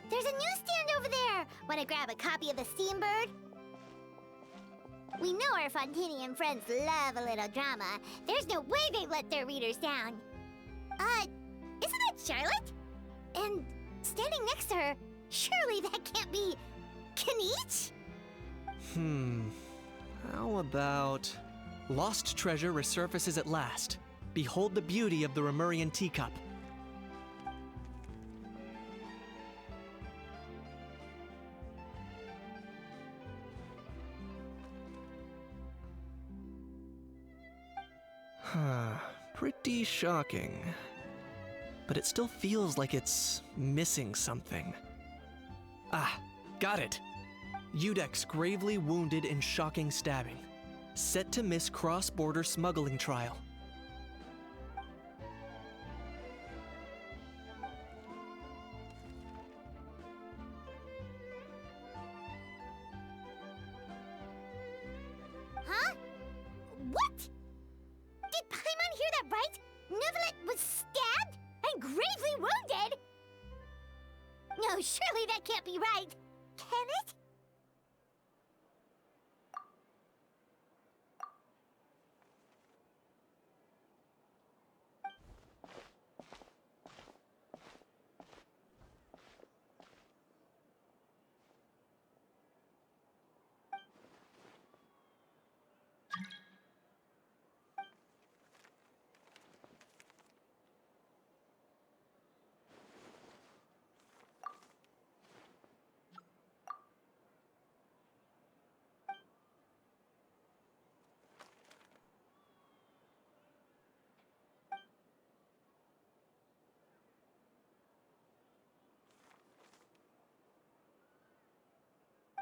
there's a newsstand over there! Wanna grab a copy of the Steambird? We know our Fontainian friends love a little drama. There's no way they let their readers down. Isn't that Charlotte? And standing next to her, surely that can't be Kinich? How about... Lost treasure resurfaces at last. Behold the beauty of the Remurian teacup. Pretty shocking. But it still feels like it's missing something. Ah, got it! Udex gravely wounded in shocking stabbing. Set to miss cross-border smuggling trial. Huh? What? Did Paimon hear that right? Neuvillette was stabbed and gravely wounded? No, surely that can't be right. Can it?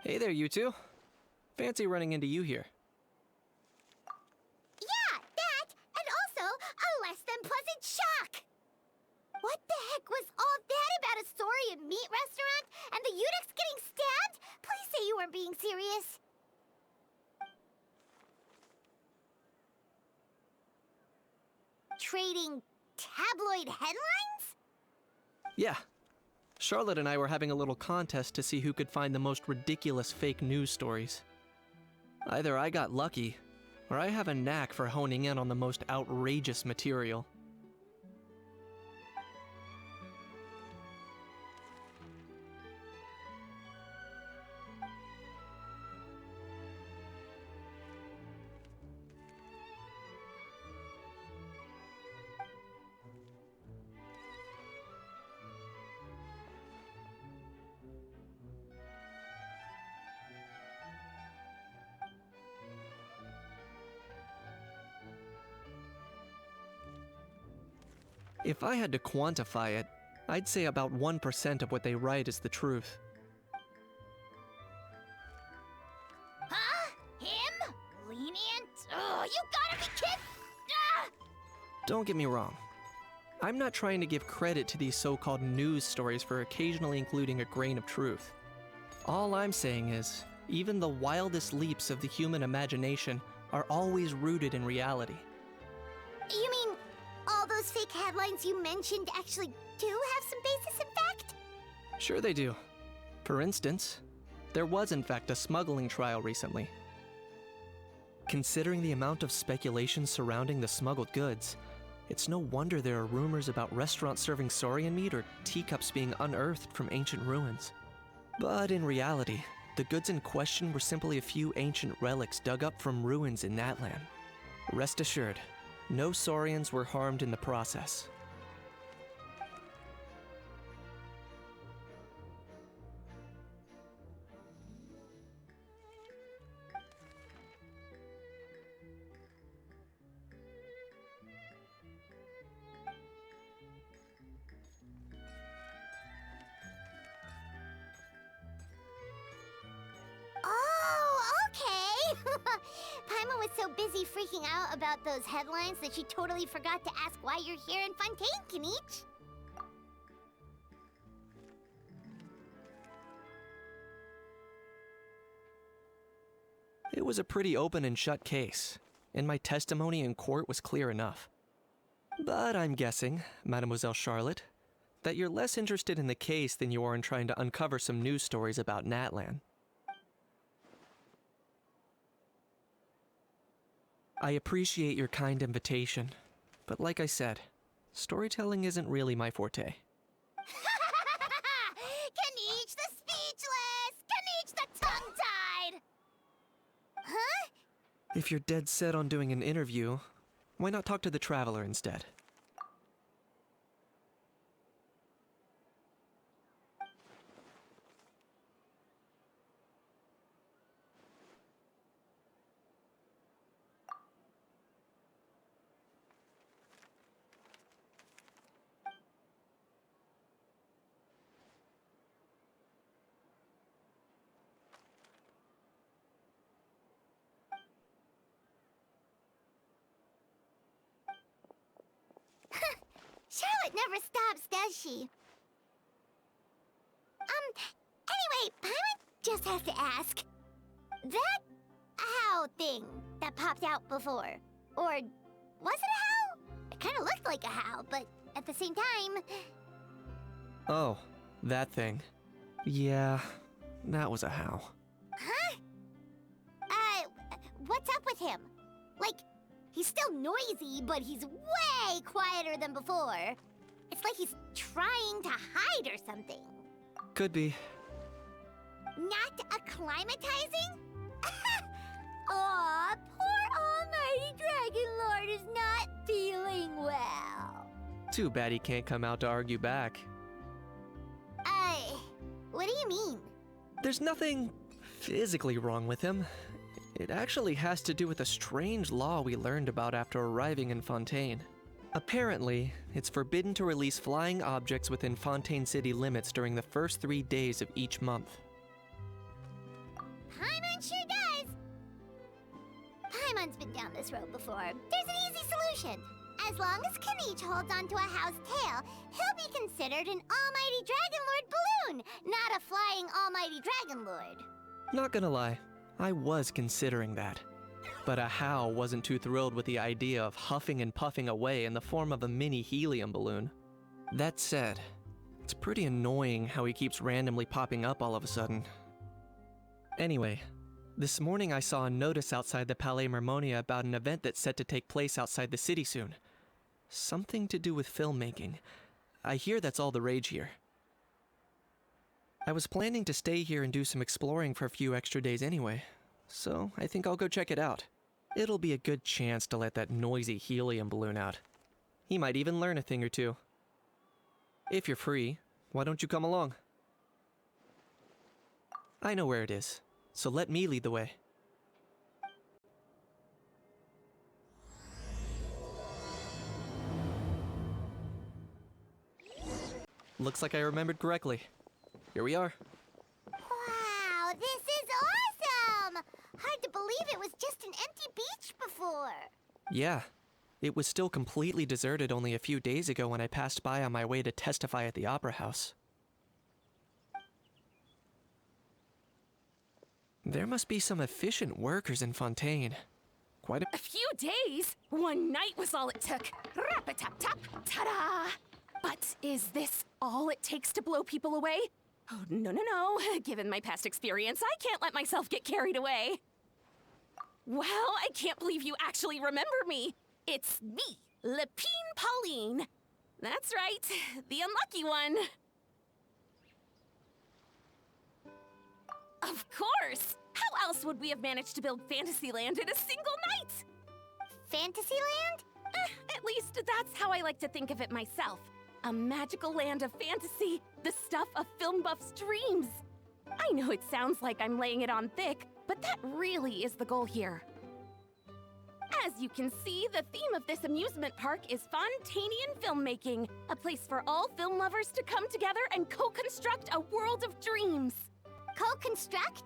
Hey there, you two. Fancy running into you here. Yeah, that, and also a less than pleasant shock! What the heck was all that about a Saurian meat restaurant and the Udex getting stabbed? Please say you weren't being serious. Trading tabloid headlines? Yeah. Charlotte and I were having a little contest to see who could find the most ridiculous fake news stories. Either I got lucky, or I have a knack for honing in on the most outrageous material. If I had to quantify it, I'd say about 1% of what they write is the truth. Huh? Him? Lenient? Oh, you gotta be kidding! Ah! Don't get me wrong. I'm not trying to give credit to these so-called news stories for occasionally including a grain of truth. All I'm saying is, even the wildest leaps of the human imagination are always rooted in reality. You mean all those fake headlines you mentioned actually do have some basis in fact? Sure they do. For instance, there was in fact a smuggling trial recently. Considering the amount of speculation surrounding the smuggled goods, it's no wonder there are rumors about restaurants serving saurian meat or teacups being unearthed from ancient ruins. But in reality, the goods in question were simply a few ancient relics dug up from ruins in that land. Rest assured, no saurians were harmed in the process. Oh, okay! Paimon was so busy freaking out about those headlines that she totally forgot to ask why you're here in Fontaine, Kinich. It was a pretty open and shut case, and my testimony in court was clear enough. But I'm guessing, Mademoiselle Charlotte, that you're less interested in the case than you are in trying to uncover some news stories about Natlan. I appreciate your kind invitation, but like I said, storytelling isn't really my forte. Kaniche the speechless! Kaniche the tongue-tied! Huh? If you're dead set on doing an interview, why not talk to the Traveler instead? Charlotte never stops, does she? Anyway, Paimon just has to ask. That how thing that popped out before, or was it a how? It kind of looked like a how, but at the same time... Oh, that thing. Yeah, that was a how. Huh? What's up with him? Like, he's still noisy, but he's way quieter than before. It's like he's trying to hide or something. Could be. Not acclimatizing? Aw, poor almighty Dragon Lord is not feeling well. Too bad he can't come out to argue back. What do you mean? There's nothing physically wrong with him. It actually has to do with a strange law we learned about after arriving in Fontaine. Apparently, it's forbidden to release flying objects within Fontaine city limits during the first 3 days of each month. Paimon sure does! Paimon's been down this road before. There's an easy solution. As long as Kaniche holds onto a how's tail, he'll be considered an almighty Dragon Lord balloon, not a flying almighty Dragon Lord. Not gonna lie, I was considering that. But a how wasn't too thrilled with the idea of huffing and puffing away in the form of a mini helium balloon. That said, it's pretty annoying how he keeps randomly popping up all of a sudden. Anyway, this morning I saw a notice outside the Palais Mermonia about an event that's set to take place outside the city soon. Something to do with filmmaking. I hear that's all the rage here. I was planning to stay here and do some exploring for a few extra days anyway, so I think I'll go check it out. It'll be a good chance to let that noisy helium balloon out. He might even learn a thing or two. If you're free, why don't you come along? I know where it is, so let me lead the way. Looks like I remembered correctly. Here we are. Wow, this is awesome! Hard to believe it was just an empty beach before. Yeah, it was still completely deserted only a few days ago when I passed by on my way to testify at the Opera House. There must be some efficient workers in Fontaine. A few days? One night was all it took. Rap-a-tap-tap, ta-da! But is this all it takes to blow people away? Oh, no. Given my past experience, I can't let myself get carried away. Well, I can't believe you actually remember me. It's me, Lepine Pauline. That's right, the unlucky one. Of course! How else would we have managed to build Fantasyland in a single night? Fantasyland? At least that's how I like to think of it myself. A magical land of fantasy, the stuff of film buffs' dreams. I know it sounds like I'm laying it on thick, but that really is the goal here. As you can see, the theme of this amusement park is Fontainian filmmaking, a place for all film lovers to come together and co-construct a world of dreams. Co-construct?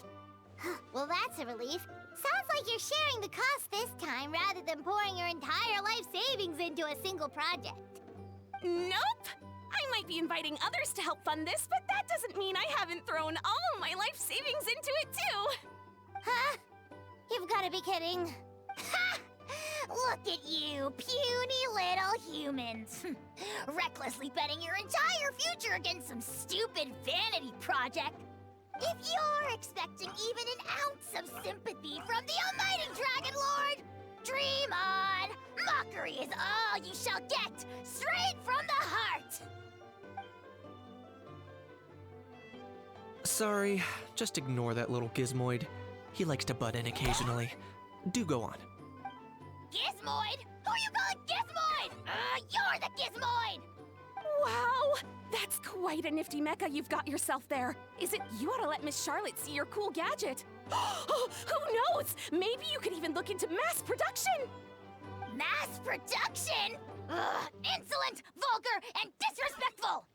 Well, that's a relief. Sounds like you're sharing the cost this time rather than pouring your entire life savings into a single project. Nope! I might be inviting others to help fund this, but that doesn't mean I haven't thrown all my life savings into it too! Huh? You've got to be kidding. Ha! Look at you, puny little humans. Recklessly betting your entire future against some stupid vanity project. If you're expecting even an ounce of sympathy from the almighty Dragon Lord, dream on! Mockery is all you shall get, straight from the heart! Sorry, just ignore that little gizmoid. He likes to butt in occasionally. Do go on. Gizmoid? Who you calling Gizmoid? You're the Gizmoid! Wow! That's quite a nifty mecha you've got yourself there. Is it you ought to let Miss Charlotte see your cool gadget? Who knows? Maybe you could even look into mass production! Mass production? Ugh, insolent, vulgar, and disrespectful!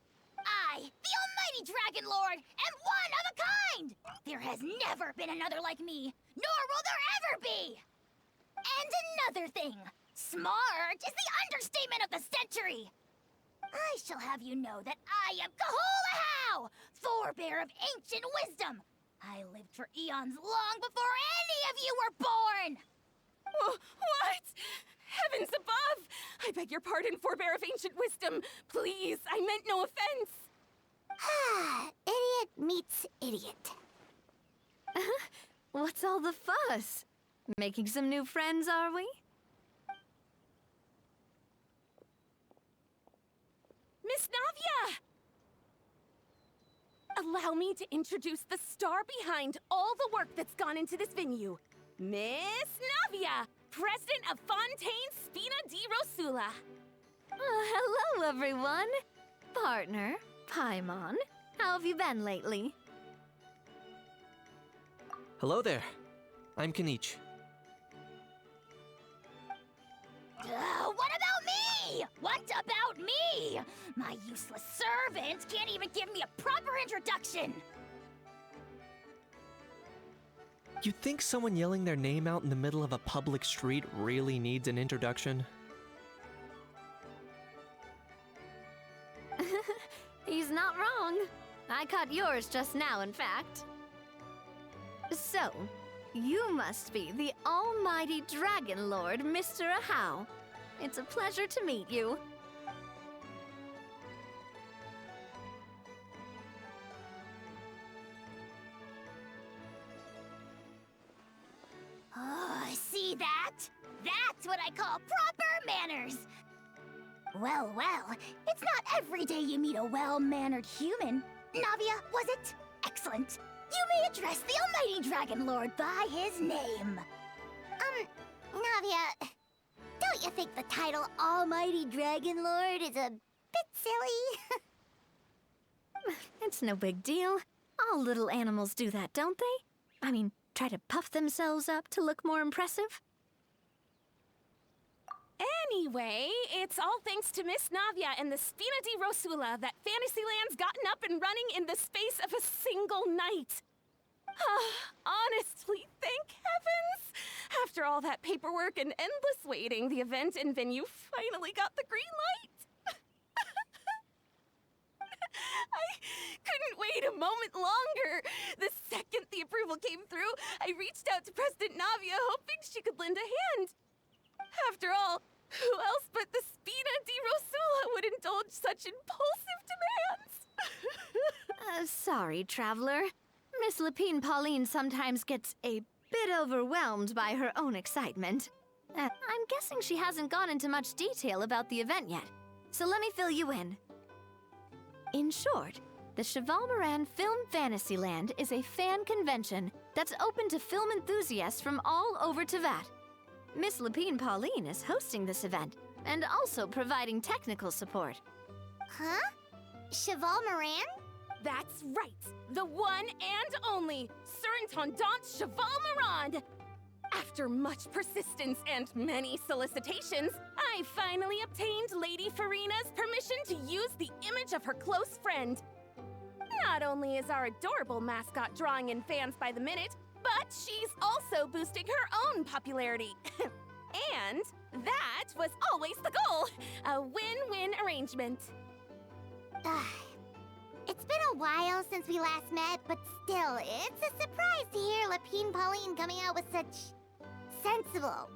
I, the almighty Dragon Lord, am one of a kind! There has never been another like me, nor will there ever be! And another thing, smart is the understatement of the century! I shall have you know that I am Kahulahau, forebear of ancient wisdom! I lived for eons long before any of you were born! What? Heavens above! I beg your pardon, forebear of ancient wisdom. Please, I meant no offense. Idiot meets idiot. What's all the fuss? Making some new friends, are we? Miss Navia! Allow me to introduce the star behind all the work that's gone into this venue. Miss Navia, president of Fontaine Spina di Rosula. Hello, everyone. Partner, Paimon, how have you been lately? Hello there. I'm Kanich. What about me? What about me? My useless servant can't even give me a proper introduction. You think someone yelling their name out in the middle of a public street really needs an introduction? He's not wrong. I caught yours just now, in fact. So, you must be the almighty Dragon Lord, Mr. Ahau. It's a pleasure to meet you. Oh, see that? That's what I call proper manners. Well, it's not every day you meet a well-mannered human. Navia, was it? Excellent. You may address the almighty Dragon Lord by his name. Navia, don't you think the title Almighty Dragon Lord is a bit silly? It's no big deal. All little animals do that, don't they? I mean, try to puff themselves up to look more impressive. Anyway, it's all thanks to Miss Navia and the Spina di Rosula that Fantasyland's gotten up and running in the space of a single night. Honestly, thank heavens! After all that paperwork and endless waiting, the event and venue finally got the green light. I couldn't wait a moment longer. The second the approval came through, I reached out to President Navia, hoping she could lend a hand. After all, who else but the Spina di Rosula would indulge such impulsive demands? Sorry, traveler. Miss Lapine Pauline sometimes gets a bit overwhelmed by her own excitement. I'm guessing she hasn't gone into much detail about the event yet, so let me fill you in. In short, the Cheval Moran Film Fantasyland is a fan convention that's open to film enthusiasts from all over Teyvat. Miss Lapine Pauline is hosting this event and also providing technical support. Huh? Cheval Moran? That's right, the one and only Surintendant Cheval Moran. After much persistence and many solicitations, I finally obtained Lady Farine's permission to use the image of her close friend. Not only is our adorable mascot drawing in fans by the minute, but she's also boosting her own popularity. And that was always the goal, a win-win arrangement. It's been a while since we last met, but still, it's a surprise to hear Lapine Pauline coming out with such sensible,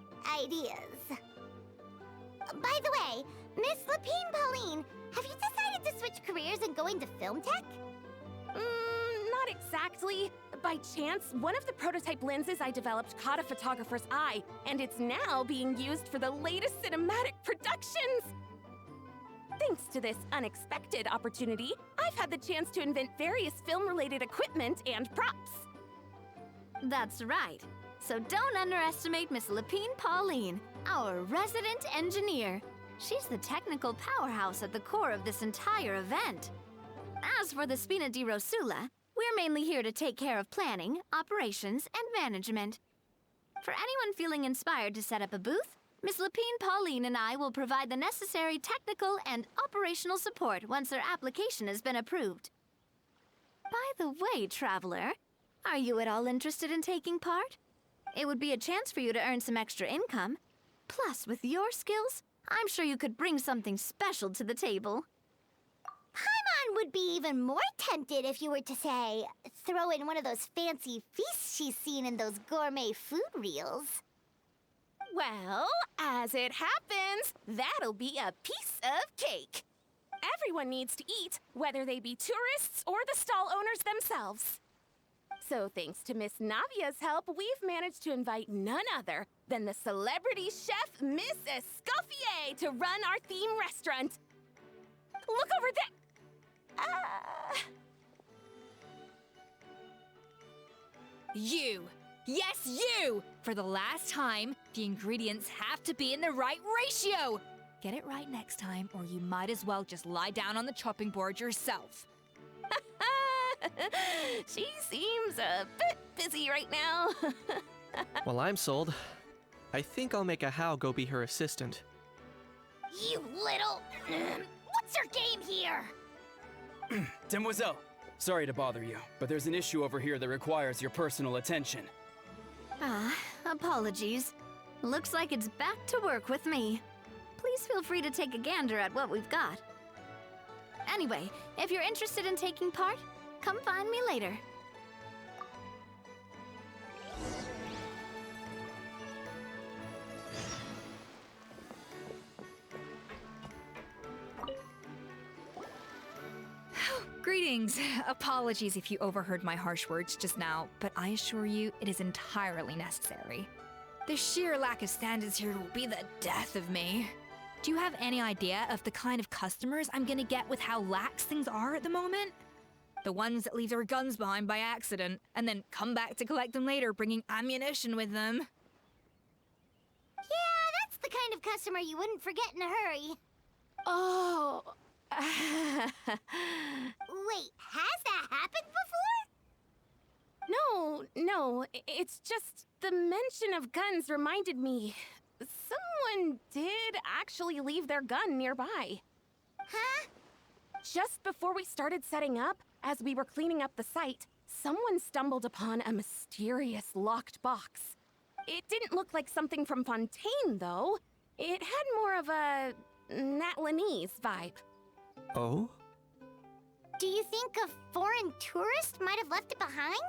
ideas. By the way, Miss Lapine Pauline, have you decided to switch careers and go into film tech? Not exactly. By chance, one of the prototype lenses I developed caught a photographer's eye, and it's now being used for the latest cinematic productions! Thanks to this unexpected opportunity, I've had the chance to invent various film-related equipment and props. That's right. So don't underestimate Miss Lapine Pauline, our resident engineer. She's the technical powerhouse at the core of this entire event. As for the Spina di Rosula, we're mainly here to take care of planning, operations, and management. For anyone feeling inspired to set up a booth, Miss Lapine Pauline and I will provide the necessary technical and operational support once their application has been approved. By the way, traveler, are you at all interested in taking part? It would be a chance for you to earn some extra income. Plus, with your skills, I'm sure you could bring something special to the table. Paimon would be even more tempted if you were to, say, throw in one of those fancy feasts she's seen in those gourmet food reels. Well, as it happens, that'll be a piece of cake. Everyone needs to eat, whether they be tourists or the stall owners themselves. So thanks to Miss Navia's help, we've managed to invite none other than the celebrity chef, Miss Escoffier, to run our theme restaurant. Look over there! You! Yes, you! For the last time, the ingredients have to be in the right ratio! Get it right next time, or you might as well just lie down on the chopping board yourself. She seems a bit busy right now. Well, I'm sold. I think I'll make a Hao go be her assistant. You little... What's your game here? Demoiselle, sorry to bother you, but there's an issue over here that requires your personal attention. Apologies. Looks like it's back to work with me. Please feel free to take a gander at what we've got. Anyway, if you're interested in taking part, come find me later. Greetings. Apologies if you overheard my harsh words just now, but I assure you it is entirely necessary. The sheer lack of standards here will be the death of me. Do you have any idea of the kind of customers I'm gonna get with how lax things are at the moment? The ones that leave their guns behind by accident, and then come back to collect them later bringing ammunition with them. Yeah, that's the kind of customer you wouldn't forget in a hurry. Oh. Wait, has that happened before? No, it's just the mention of guns reminded me. Someone did actually leave their gun nearby. Huh? Just before we started setting up, as we were cleaning up the site, someone stumbled upon a mysterious locked box. It didn't look like something from Fontейне, though. It had more of a Natlanese vibe. Oh? Do you think a foreign tourist might have left it behind?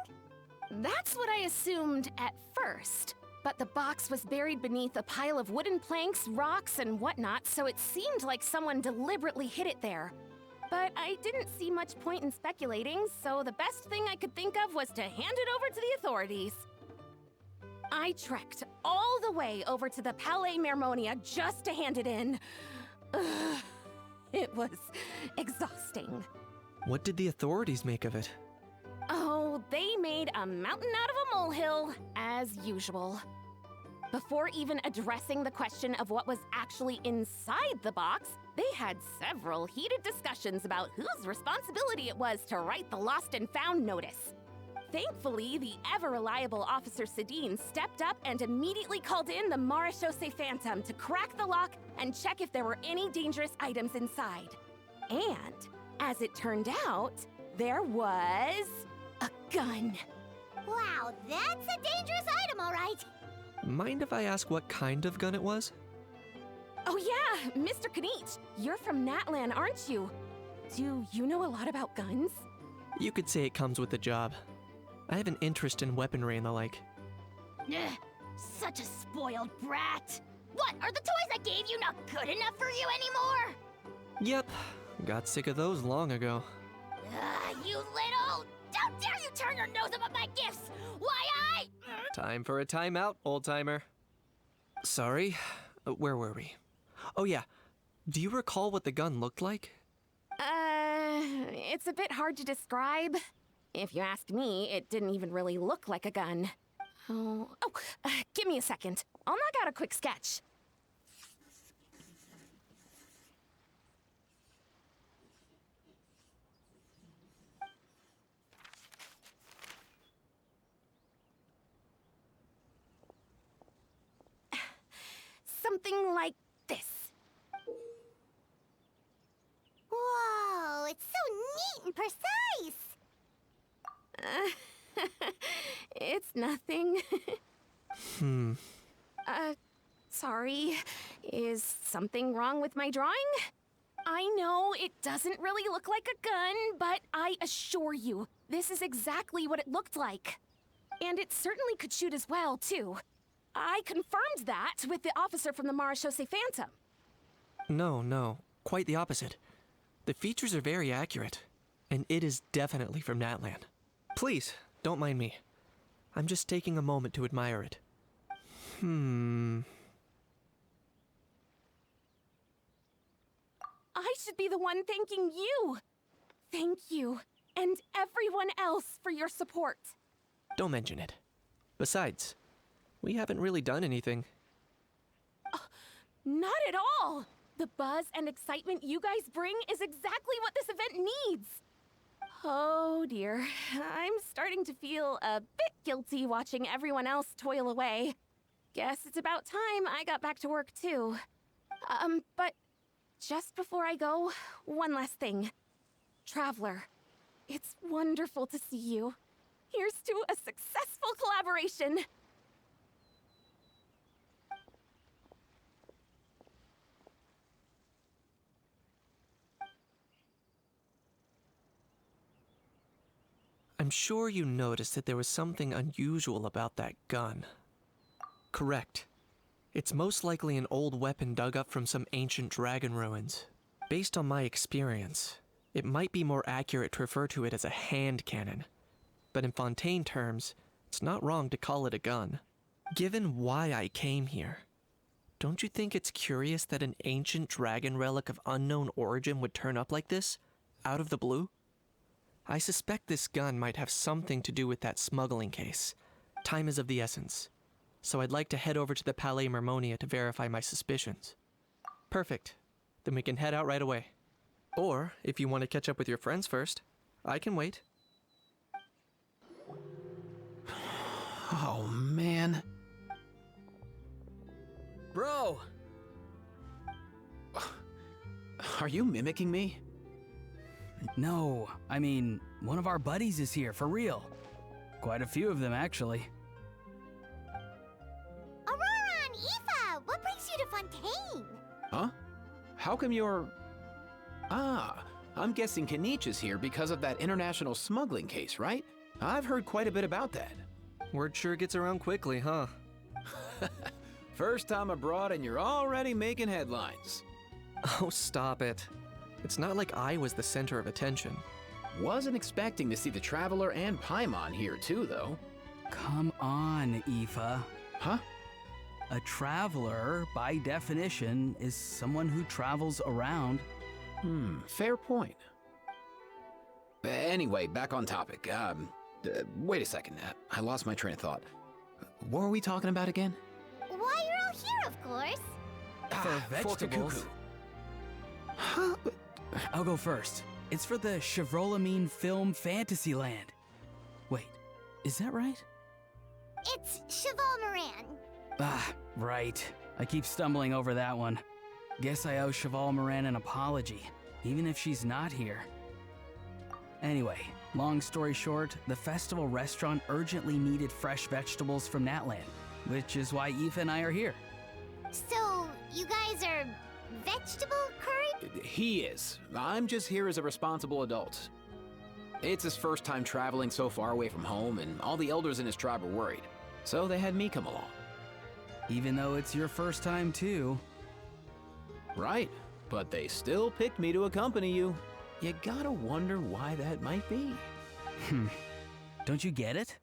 That's what I assumed at first. But the box was buried beneath a pile of wooden planks, rocks, and whatnot, so it seemed like someone deliberately hid it there. But I didn't see much point in speculating, so the best thing I could think of was to hand it over to the authorities. I trekked all the way over to the Palais Mermonia just to hand it in. Ugh, it was exhausting. What did the authorities make of it? Oh, they made a mountain out of a molehill, as usual. Before even addressing the question of what was actually inside the box, they had several heated discussions about whose responsibility it was to write the lost and found notice. Thankfully, the ever-reliable Officer Sedine stepped up and immediately called in the Marechaussee Phantom to crack the lock and check if there were any dangerous items inside. And, as it turned out, there was a gun. Wow, that's a dangerous item, all right. Mind if I ask what kind of gun it was? Oh yeah, Mr. Kanich, you're from Natlan, aren't you? Do you know a lot about guns? You could say it comes with the job. I have an interest in weaponry and the like. Such a spoiled brat. What, are the toys I gave you not good enough for you anymore? Yep, got sick of those long ago. You little... Don't dare you turn your nose up at my gifts! Why Time for a timeout, old-timer. Sorry, where were we? Oh yeah, do you recall what the gun looked like? It's a bit hard to describe. If you ask me, it didn't even really look like a gun. Give me a second. I'll knock out a quick sketch. Something like this. Whoa, it's so neat and precise. It's nothing. Sorry. Is something wrong with my drawing? I know it doesn't really look like a gun, but I assure you, this is exactly what it looked like. And it certainly could shoot as well, too. I confirmed that with the officer from the Marechaussee Phantom. No, quite the opposite. The features are very accurate, and it is definitely from Natlan. Please, don't mind me. I'm just taking a moment to admire it. I should be the one thanking you. Thank you, and everyone else for your support. Don't mention it. Besides, we haven't really done anything. Not at all! The buzz and excitement you guys bring is exactly what this event needs. Oh dear, I'm starting to feel a bit guilty watching everyone else toil away. Guess it's about time I got back to work too. But just before I go, one last thing. Traveler, it's wonderful to see you. Here's to a successful collaboration. I'm sure you noticed that there was something unusual about that gun. Correct. It's most likely an old weapon dug up from some ancient dragon ruins. Based on my experience, it might be more accurate to refer to it as a hand cannon. But in Fontaine terms, it's not wrong to call it a gun. Given why I came here, don't you think it's curious that an ancient dragon relic of unknown origin would turn up like this, out of the blue? I suspect this gun might have something to do with that smuggling case. Time is of the essence, so I'd like to head over to the Palais Mermonia to verify my suspicions. Perfect. Then we can head out right away. Or, if you want to catch up with your friends first, I can wait. Oh, man. Bro! Are you mimicking me? No, I mean, one of our buddies is here, for real. Quite a few of them, actually. Aurora and Aoife, what brings you to Fontaine? Huh? How come you're... Ah, I'm guessing Kanich is here because of that international smuggling case, right? I've heard quite a bit about that. Word sure gets around quickly, huh? First time abroad and you're already making headlines. Oh, stop it. It's not like I was the center of attention. Wasn't expecting to see the Traveler and Paimon here too, though. Come on, Aoife. Huh? A traveler, by definition, is someone who travels around. Fair point. Anyway, back on topic. Wait a second. I lost my train of thought. What were we talking about again? Why, you're all here, of course. For Forka vegetables. Cuckoo. Huh? I'll go first. It's for the Chevrolemine Film Fantasyland. Wait, is that right? It's Cheval Moran. Ah, right. I keep stumbling over that one. Guess I owe Cheval Moran an apology, even if she's not here. Anyway, long story short, the festival restaurant urgently needed fresh vegetables from Natlan, which is why Aoife and I are here. So, you guys are vegetable curry? He is. I'm just here as a responsible adult. It's his first time traveling so far away from home, and all the elders in his tribe are worried. So they had me come along. even though it's your first time too. Right, but they still picked me to accompany you. You gotta wonder why that might be. Don't you get it?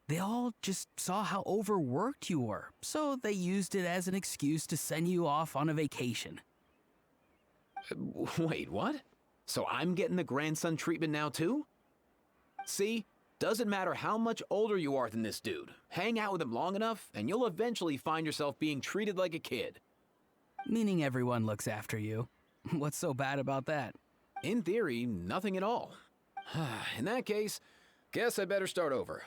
They all just saw how overworked you were, so they used it as an excuse to send you off on a vacation. Wait, what? So I'm getting the grandson treatment now too? See? Doesn't matter how much older you are than this dude. Hang out with him long enough, and you'll eventually find yourself being treated like a kid. Meaning everyone looks after you. What's so bad about that? In theory, nothing at all. In that case, guess I better start over.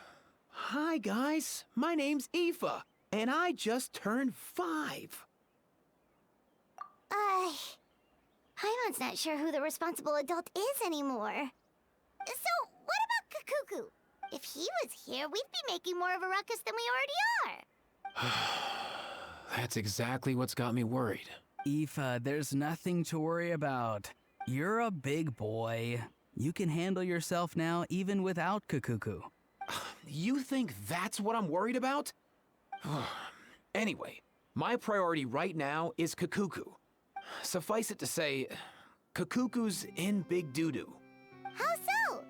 Hi guys, my name's Aoife, and I just turned 5. Paimon's not sure who the responsible adult is anymore. So, what about Kakuku? If he was here, we'd be making more of a ruckus than we already are. That's exactly what's got me worried. Aoife, there's nothing to worry about. You're a big boy. You can handle yourself now even without Kakuku. You think that's what I'm worried about? Anyway, my priority right now is Kakuku. Suffice it to say, Kakuku's in big doo-doo. How so?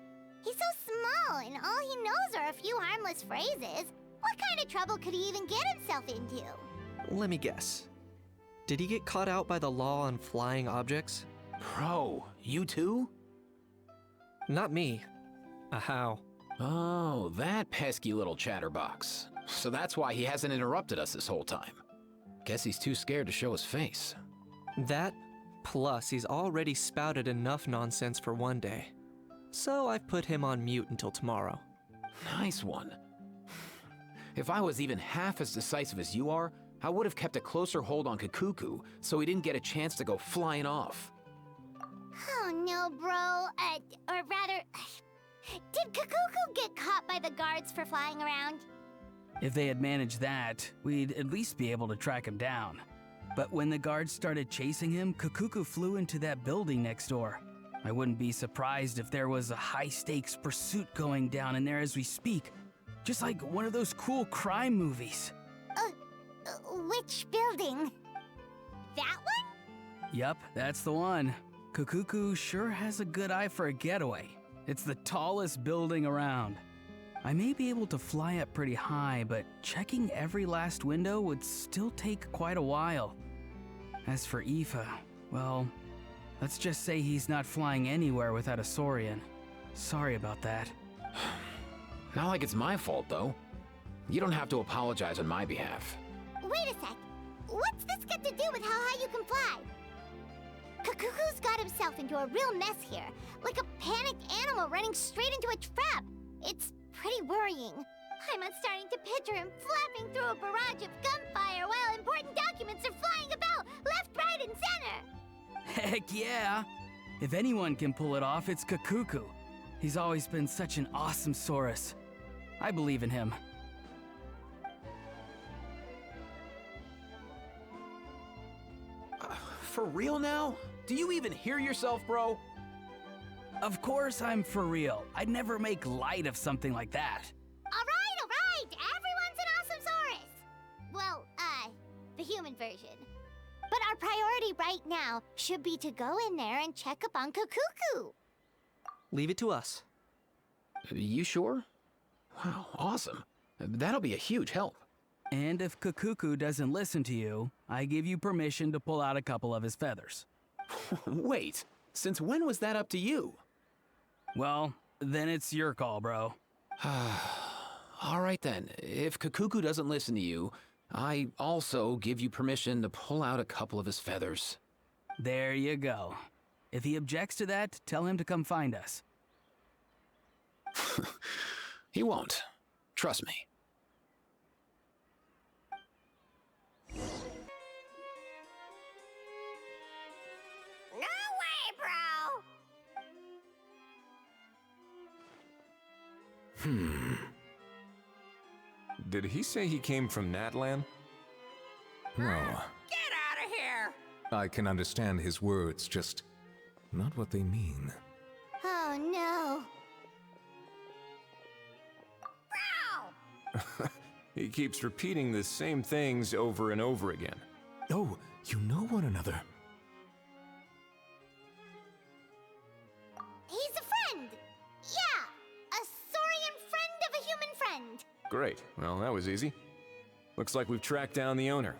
He's so small, and all he knows are a few harmless phrases. What kind of trouble could he even get himself into? Let me guess. Did he get caught out by the law on flying objects? Bro, you too? Not me. How? Oh, that pesky little chatterbox. So that's why he hasn't interrupted us this whole time. Guess he's too scared to show his face. That, plus he's already spouted enough nonsense for one day. So I've put him on mute until tomorrow. Nice one. If I was even half as decisive as you are, I would have kept a closer hold on Kakuku so he didn't get a chance to go flying off. Oh no, bro. Or rather, did Kakuku get caught by the guards for flying around? If they had managed that, we'd at least be able to track him down. But when the guards started chasing him, Kakuku flew into that building next door. I wouldn't be surprised if there was a high-stakes pursuit going down in there as we speak. Just like one of those cool crime movies. Which building? That one? Yup, that's the one. Kakuku sure has a good eye for a getaway. It's the tallest building around. I may be able to fly up pretty high, but checking every last window would still take quite a while. As for Aoife, well, let's just say he's not flying anywhere without a Saurian. Sorry about that. Not like it's my fault, though. You don't have to apologize on my behalf. Wait a sec. What's this got to do with how high you can fly? Kakuku's got himself into a real mess here, like a panicked animal running straight into a trap. It's pretty worrying. I'm starting to picture him flapping through a barrage of gunfire while important documents are flying about left, right, and center. Heck yeah! If anyone can pull it off, it's Kakuku. He's always been such an awesome Saurus. I believe in him. For real now? Do you even hear yourself, bro? Of course I'm for real. I'd never make light of something like that. All right. Everyone's an awesome Saurus. Well, the human version. But our priority right now should be to go in there and check up on Kakuku. Leave it to us. You sure? Wow, awesome. That'll be a huge help. And if Kakuku doesn't listen to you, I give you permission to pull out a couple of his feathers. Wait, since when was that up to you? Well, then it's your call, bro. All right then, if Kakuku doesn't listen to you, I also give you permission to pull out a couple of his feathers. There you go. If he objects to that, tell him to come find us. He won't. Trust me. No way, bro! Did he say he came from Natlan? No. Get out of here! I can understand his words, just not what they mean. Oh no. Bro! He keeps repeating the same things over and over again. Oh, you know one another. He's a friend. Yeah, a saurian friend of a human friend. Great. Well, that was easy. Looks like we've tracked down the owner.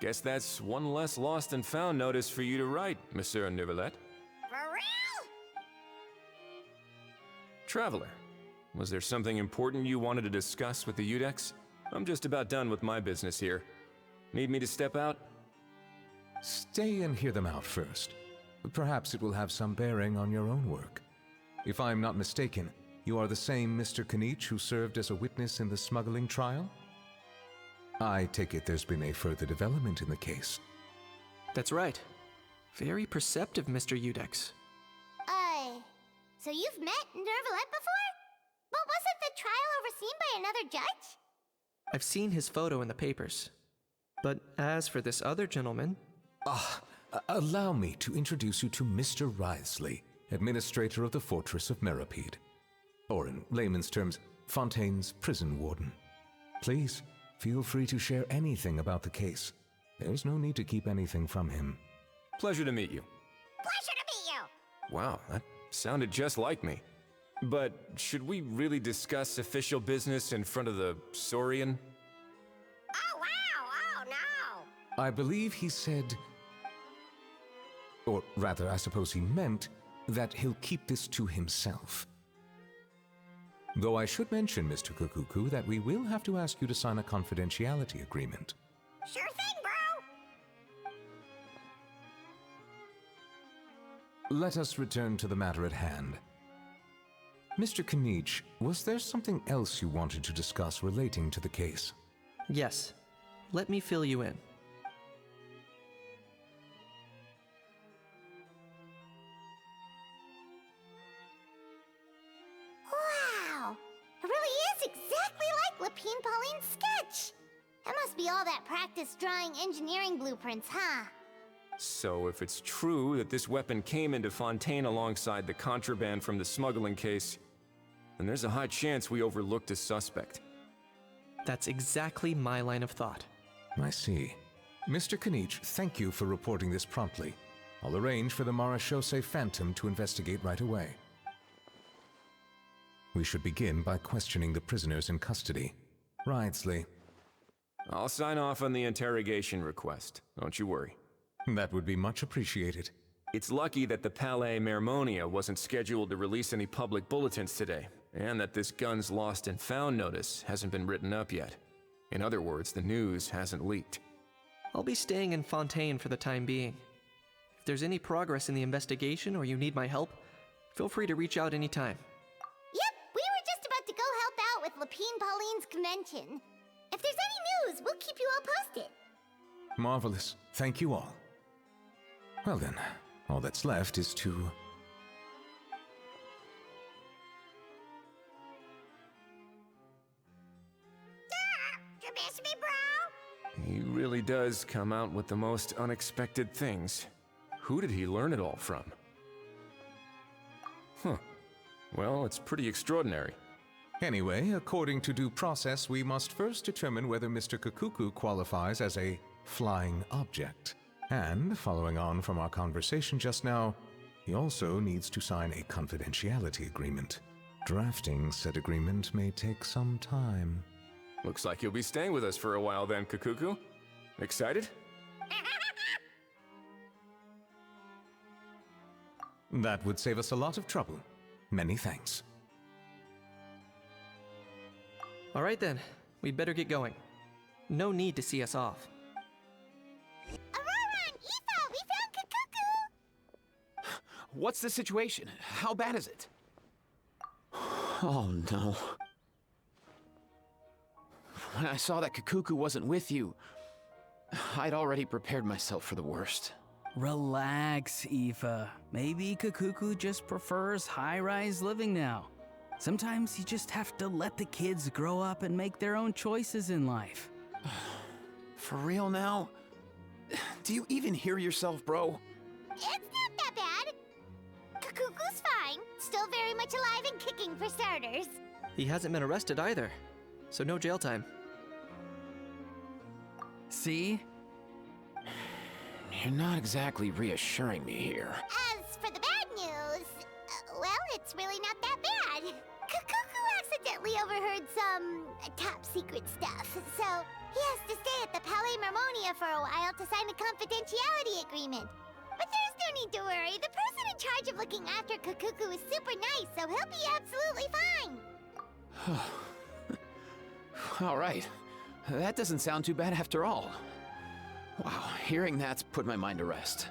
Guess that's one less lost and found notice for you to write, Monsieur Neuvillette. For real? Traveler, was there something important you wanted to discuss with the Udex? I'm just about done with my business here. Need me to step out? Stay and hear them out first. Perhaps it will have some bearing on your own work. If I'm not mistaken, you are the same Mr. Kanich who served as a witness in the smuggling trial? I take it there's been a further development in the case. That's right. Very perceptive, Mr. Udex. So you've met Neuvillette before? But wasn't the trial overseen by another judge? I've seen his photo in the papers. But as for this other gentleman... Allow me to introduce you to Mr. Wriothesley, administrator of the Fortress of Meripede. Or in layman's terms, Fontaine's prison warden. Please, feel free to share anything about the case. There's no need to keep anything from him. Pleasure to meet you. Pleasure to meet you! Wow, that sounded just like me. But should we really discuss official business in front of the Saurian? Oh, wow! Oh, no! I believe he said... Or rather, I suppose he meant that he'll keep this to himself. Though I should mention, Mr. Kukuku, that we will have to ask you to sign a confidentiality agreement. Sure thing, bro! Let us return to the matter at hand. Mr. Kanich, was there something else you wanted to discuss relating to the case? Yes. Let me fill you in. Wow! It really is exactly like Lapine Pauline's sketch! That must be all that practice drawing engineering blueprints, huh? So if it's true that this weapon came into Fontaine alongside the contraband from the smuggling case, then there's a high chance we overlooked a suspect. That's exactly my line of thought. I see. Mr. Kanich, thank you for reporting this promptly. I'll arrange for the Marechaussee Phantom to investigate right away. We should begin by questioning the prisoners in custody. Wriothesley. I'll sign off on the interrogation request. Don't you worry. That would be much appreciated. It's lucky that the Palais Mermonia wasn't scheduled to release any public bulletins today, and that this guns lost and found notice hasn't been written up yet. In other words, the news hasn't leaked. I'll be staying in Fontaine for the time being. If there's any progress in the investigation or you need my help, feel free to reach out anytime. Yep, we were just about to go help out with Lapine Pauline's convention. If there's any news, we'll keep you all posted. Marvelous. Thank you all. Well then, all that's left is to... You miss me, bro? He really does come out with the most unexpected things. Who did he learn it all from? Huh. Well, it's pretty extraordinary. Anyway, according to due process, we must first determine whether Mr. Kukuku qualifies as a flying object. And, following on from our conversation just now, he also needs to sign a confidentiality agreement. Drafting said agreement may take some time. Looks like you'll be staying with us for a while then, Kukuku. Excited? That would save us a lot of trouble. Many thanks. All right then, we'd better get going. No need to see us off. Aurora and Aoife, we found Kukuku! What's the situation? How bad is it? Oh no. When I saw that Kukuku wasn't with you, I'd already prepared myself for the worst. Relax, Aoife. Maybe Kukuku just prefers high-rise living now. Sometimes you just have to let the kids grow up and make their own choices in life. For real now? Do you even hear yourself, bro? It's not that bad. Kukuku's fine. Still very much alive and kicking for starters. He hasn't been arrested either, so no jail time. See? You're not exactly reassuring me here. As for the bad news, well, it's really not that bad. Kukuku accidentally overheard some top secret stuff, so he has to stay at the Palais Mermonia for a while to sign a confidentiality agreement. But there's no need to worry. The person in charge of looking after Kukuku is super nice, so he'll be absolutely fine. All right. That doesn't sound too bad after all. Wow, hearing that's put my mind to rest.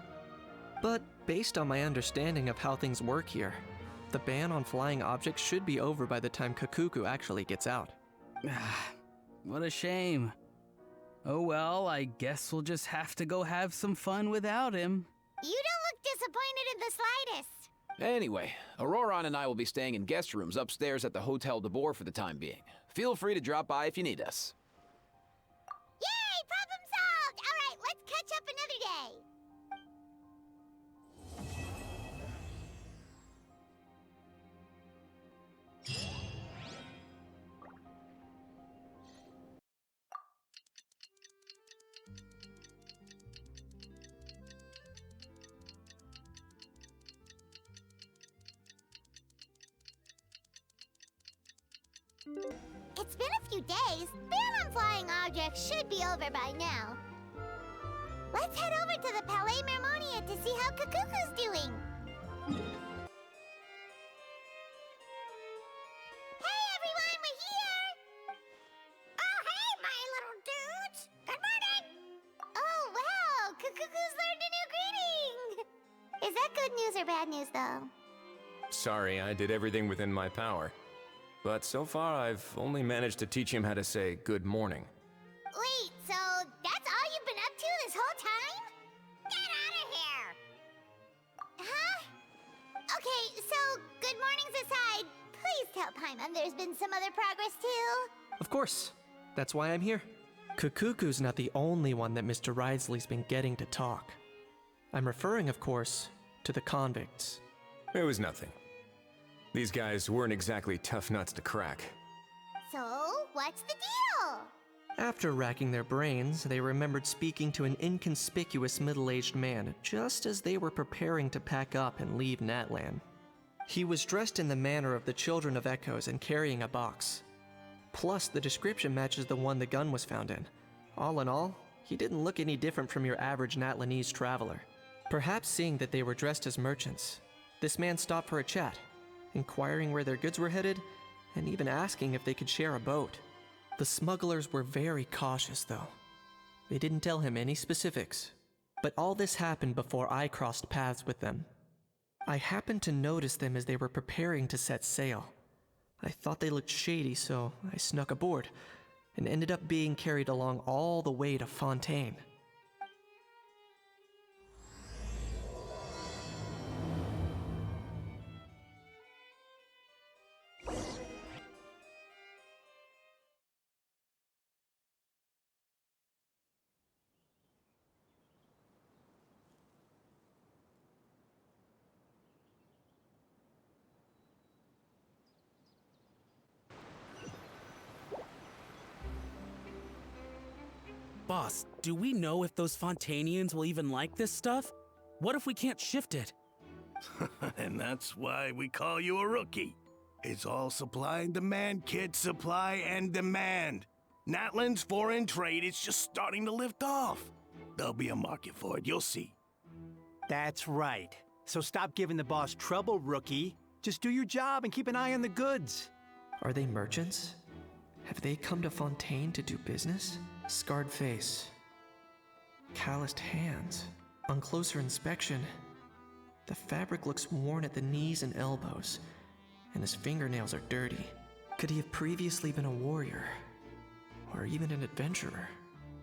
But based on my understanding of how things work here, the ban on flying objects should be over by the time Kukuku actually gets out. What a shame. Oh well, I guess we'll just have to go have some fun without him. You don't look disappointed in the slightest. Anyway, Auroron and I will be staying in guest rooms upstairs at the Hotel de Boer for the time being. Feel free to drop by if you need us. Yay! Problem solved! All right, let's catch up another day. It's been a few days. Ban on flying objects should be over by now. Let's head over to the Palais Mermonia to see how Kukuku's doing. Hey everyone, we're here! Oh hey, my little dudes! Good morning! Oh wow, Kukuku's learned a new greeting! Is that good news or bad news though? Sorry, I did everything within my power. But so far, I've only managed to teach him how to say good morning. Wait, so that's all you've been up to this whole time? Get out of here! Huh? Okay, so good mornings aside, please tell Paimon there's been some other progress too. Of course. That's why I'm here. Kukuku's not the only one that Mr. Ridesley's been getting to talk. I'm referring, of course, to the convicts. It was nothing. These guys weren't exactly tough nuts to crack. So, what's the deal? After racking their brains, they remembered speaking to an inconspicuous middle-aged man just as they were preparing to pack up and leave Natlan. He was dressed in the manner of the Children of Echoes and carrying a box. Plus, the description matches the one the gun was found in. All in all, he didn't look any different from your average Natlanese traveler. Perhaps seeing that they were dressed as merchants, this man stopped for a chat, inquiring where their goods were headed, and even asking if they could share a boat. The smugglers were very cautious, though. They didn't tell him any specifics. But all this happened before I crossed paths with them. I happened to notice them as they were preparing to set sail. I thought they looked shady, so I snuck aboard, and ended up being carried along all the way to Fontейне. Boss, do we know if those Fontainians will even like this stuff? What if we can't shift it? And that's why we call you a rookie. It's all supply and demand, kid. Supply and demand. Natlan's foreign trade is just starting to lift off. There'll be a market for it, you'll see. That's right. So stop giving the boss trouble, rookie. Just do your job and keep an eye on the goods. Are they merchants? Have they come to Fontейне to do business? Scarred face, calloused hands. On closer inspection, the fabric looks worn at the knees and elbows, and his fingernails are dirty. Could he have previously been a warrior, or even an adventurer?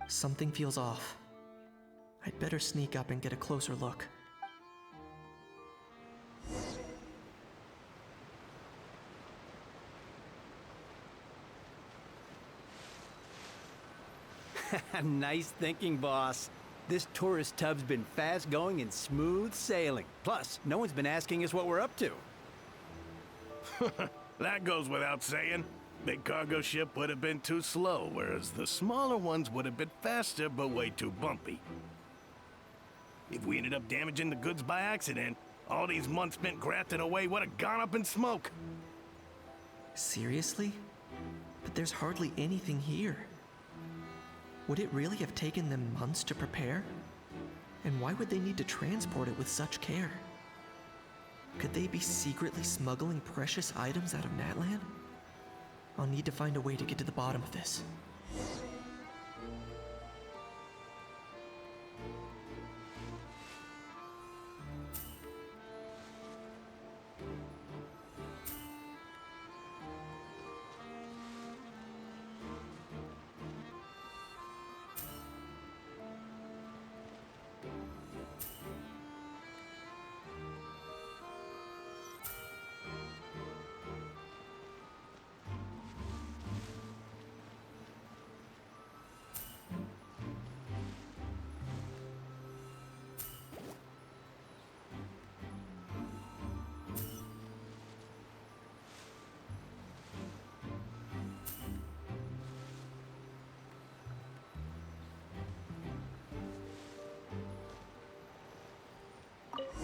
Something feels off. I'd better sneak up and get a closer look. Nice thinking, boss. This tourist tub's been fast going and smooth sailing. Plus, no one's been asking us what we're up to. That goes without saying. Big cargo ship would have been too slow, whereas the smaller ones would have been faster but way too bumpy. If we ended up damaging the goods by accident, all these months spent grafting away would have gone up in smoke. Seriously? But there's hardly anything here. Would it really have taken them months to prepare? And why would they need to transport it with such care? Could they be secretly smuggling precious items out of Natlan? I'll need to find a way to get to the bottom of this.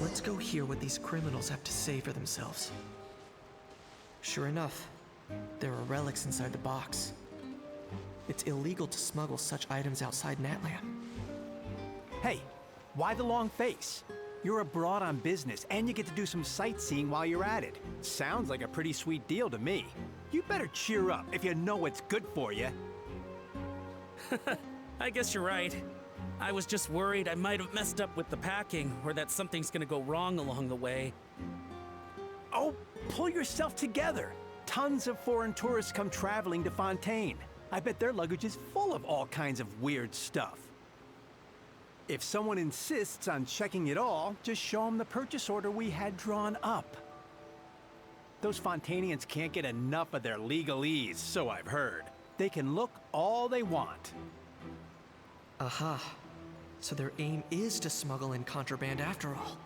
Let's go hear what these criminals have to say for themselves. Sure enough, there are relics inside the box. It's illegal to smuggle such items outside Natlan. Hey, why the long face? You're abroad on business, and you get to do some sightseeing while you're at it. Sounds like a pretty sweet deal to me. You better cheer up if you know what's good for you. I guess you're right. I was just worried I might have messed up with the packing, or that something's gonna go wrong along the way. Oh, pull yourself together. Tons of foreign tourists come traveling to Fontейне. I bet their luggage is full of all kinds of weird stuff. If someone insists on checking it all, just show them the purchase order we had drawn up. Those Fontainians can't get enough of their legalese, so I've heard. They can look all they want. Aha. So their aim is to smuggle in contraband after all.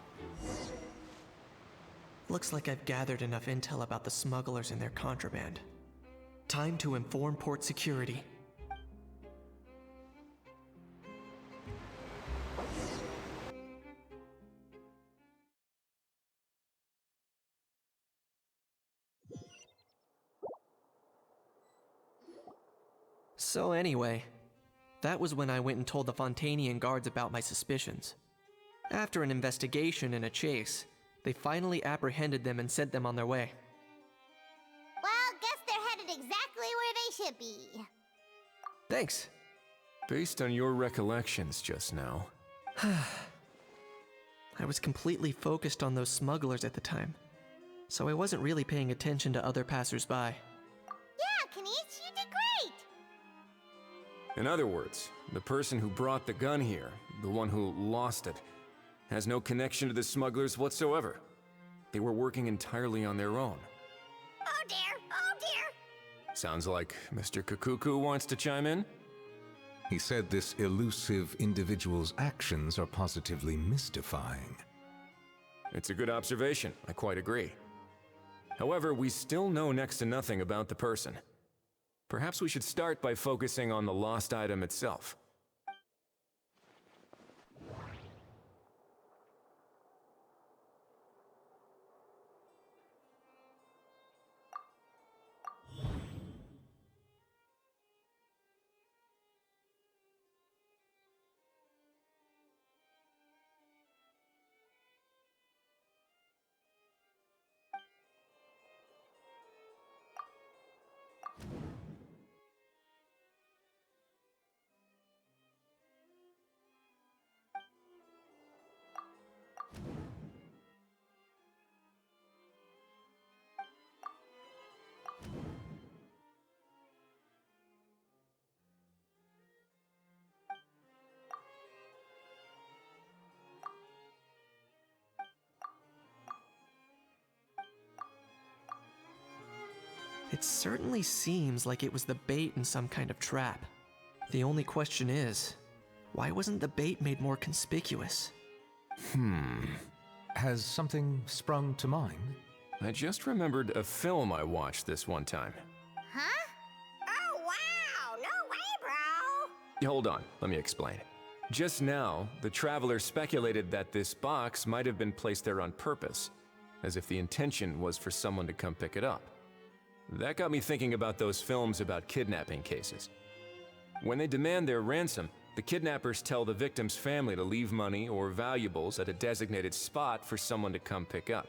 Looks like I've gathered enough intel about the smugglers and their contraband. Time to inform port security. So anyway, that was when I went and told the Fontainian guards about my suspicions. After an investigation and a chase, they finally apprehended them and sent them on their way. Well, guess they're headed exactly where they should be. Thanks. Based on your recollections just now, I was completely focused on those smugglers at the time, so I wasn't really paying attention to other passersby. Yeah, Kanish, you did great! in other words, the person who brought the gun here, the one who lost it, has no connection to the smugglers whatsoever. They were working entirely on their own. Oh dear, oh dear! Sounds like Mr. Kakuku wants to chime in? He said this elusive individual's actions are positively mystifying. It's a good observation, I quite agree. However, we still know next to nothing about the person. Perhaps we should start by focusing on the lost item itself. It certainly seems like it was the bait in some kind of trap. The only question is, why wasn't the bait made more conspicuous? Has something sprung to mind? I just remembered a film I watched this one time. Huh? Hold on, let me explain. Just now, the traveler speculated that this box might have been placed there on purpose, as if the intention was for someone to come pick it up. That got me thinking about those films about kidnapping cases. When they demand their ransom, the kidnappers tell the victim's family to leave money or valuables at a designated spot for someone to come pick up.